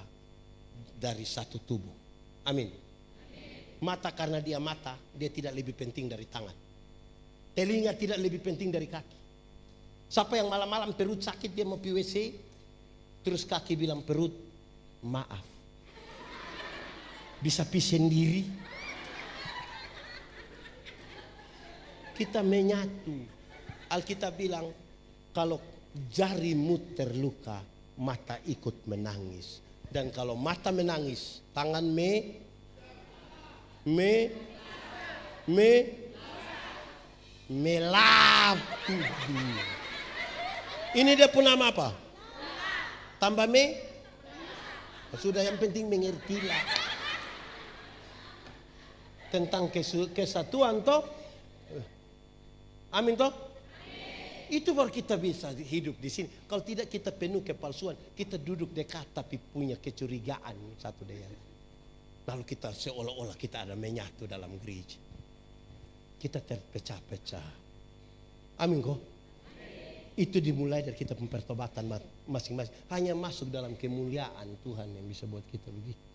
dari satu tubuh. Amin. Mata karena dia mata, dia tidak lebih penting dari tangan. Telinga tidak lebih penting dari kaki. Siapa yang malam-malam perut sakit dia mau pi WC, terus kaki bilang perut, maaf. Bisa pi sendiri. Kita menyatu. Alkitab bilang kalau jarimu terluka, mata ikut menangis. Dan kalau mata menangis, tangan melap. Ini dia pun nama apa? Tambah sudah, yang penting mengertilah tentang kesatuan toh. Amin toh. Itu baru kita bisa hidup di sini. Kalau tidak kita penuh kepalsuan, kita duduk dekat tapi punya kecurigaan satu dengan lain. Lalu kita seolah-olah kita ada menyatu dalam gereja. Kita terpecah-pecah. Amin kok. Itu dimulai dari kita pertobatan masing-masing. Hanya masuk dalam kemuliaan Tuhan yang bisa buat kita begitu.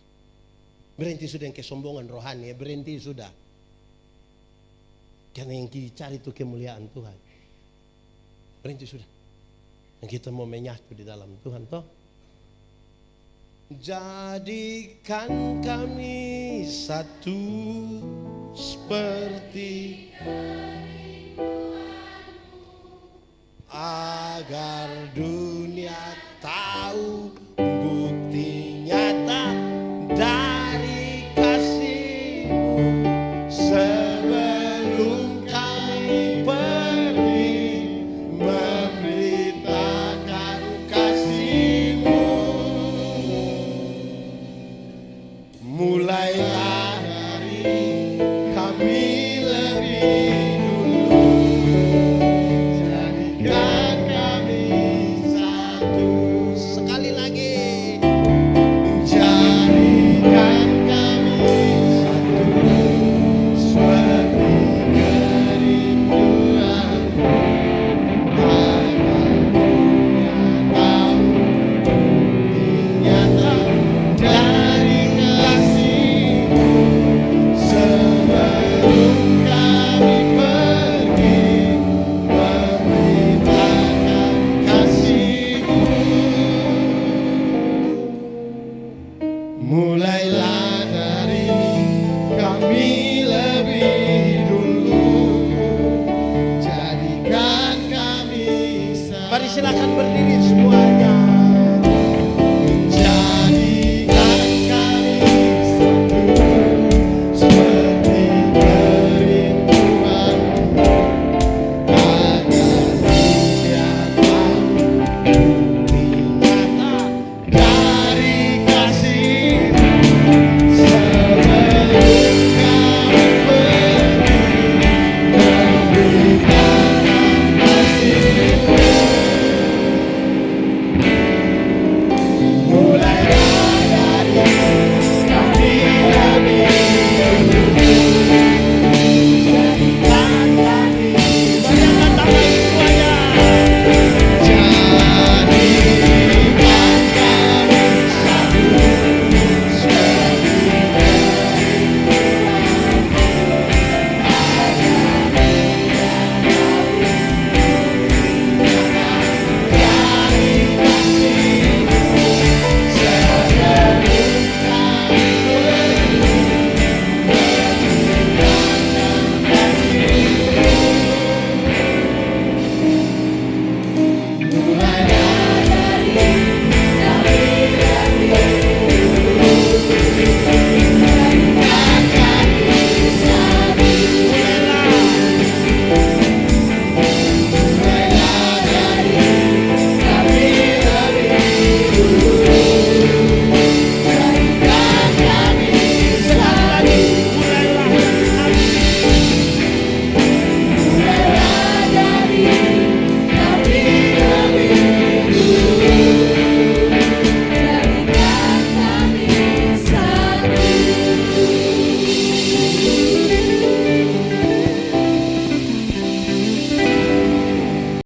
Berhenti sudah yang kesombongan rohani ya, berhenti sudah. Karena yang dicari itu kemuliaan Tuhan. Berhenti sudah. Yang kita mau menyatu di dalam Tuhan toh. Jadikan kami satu seperti agar dunia tahu bukti nyata dari kasih-Mu. Sebelum kami pergi memberitakan kasih-Mu, mulailah dari kami lebih dulu. Jadikan kami satu. Sekali lagi. Jadikan kami satu seperti kerinduan agar dunia tahu bukti nyata dari kasih-Mu. Sebelum kami pergi memberitakan kasih-Mu, mulailah dari kami lebih dulu. Jadikan kami satu. Mari silakan berdiri semua.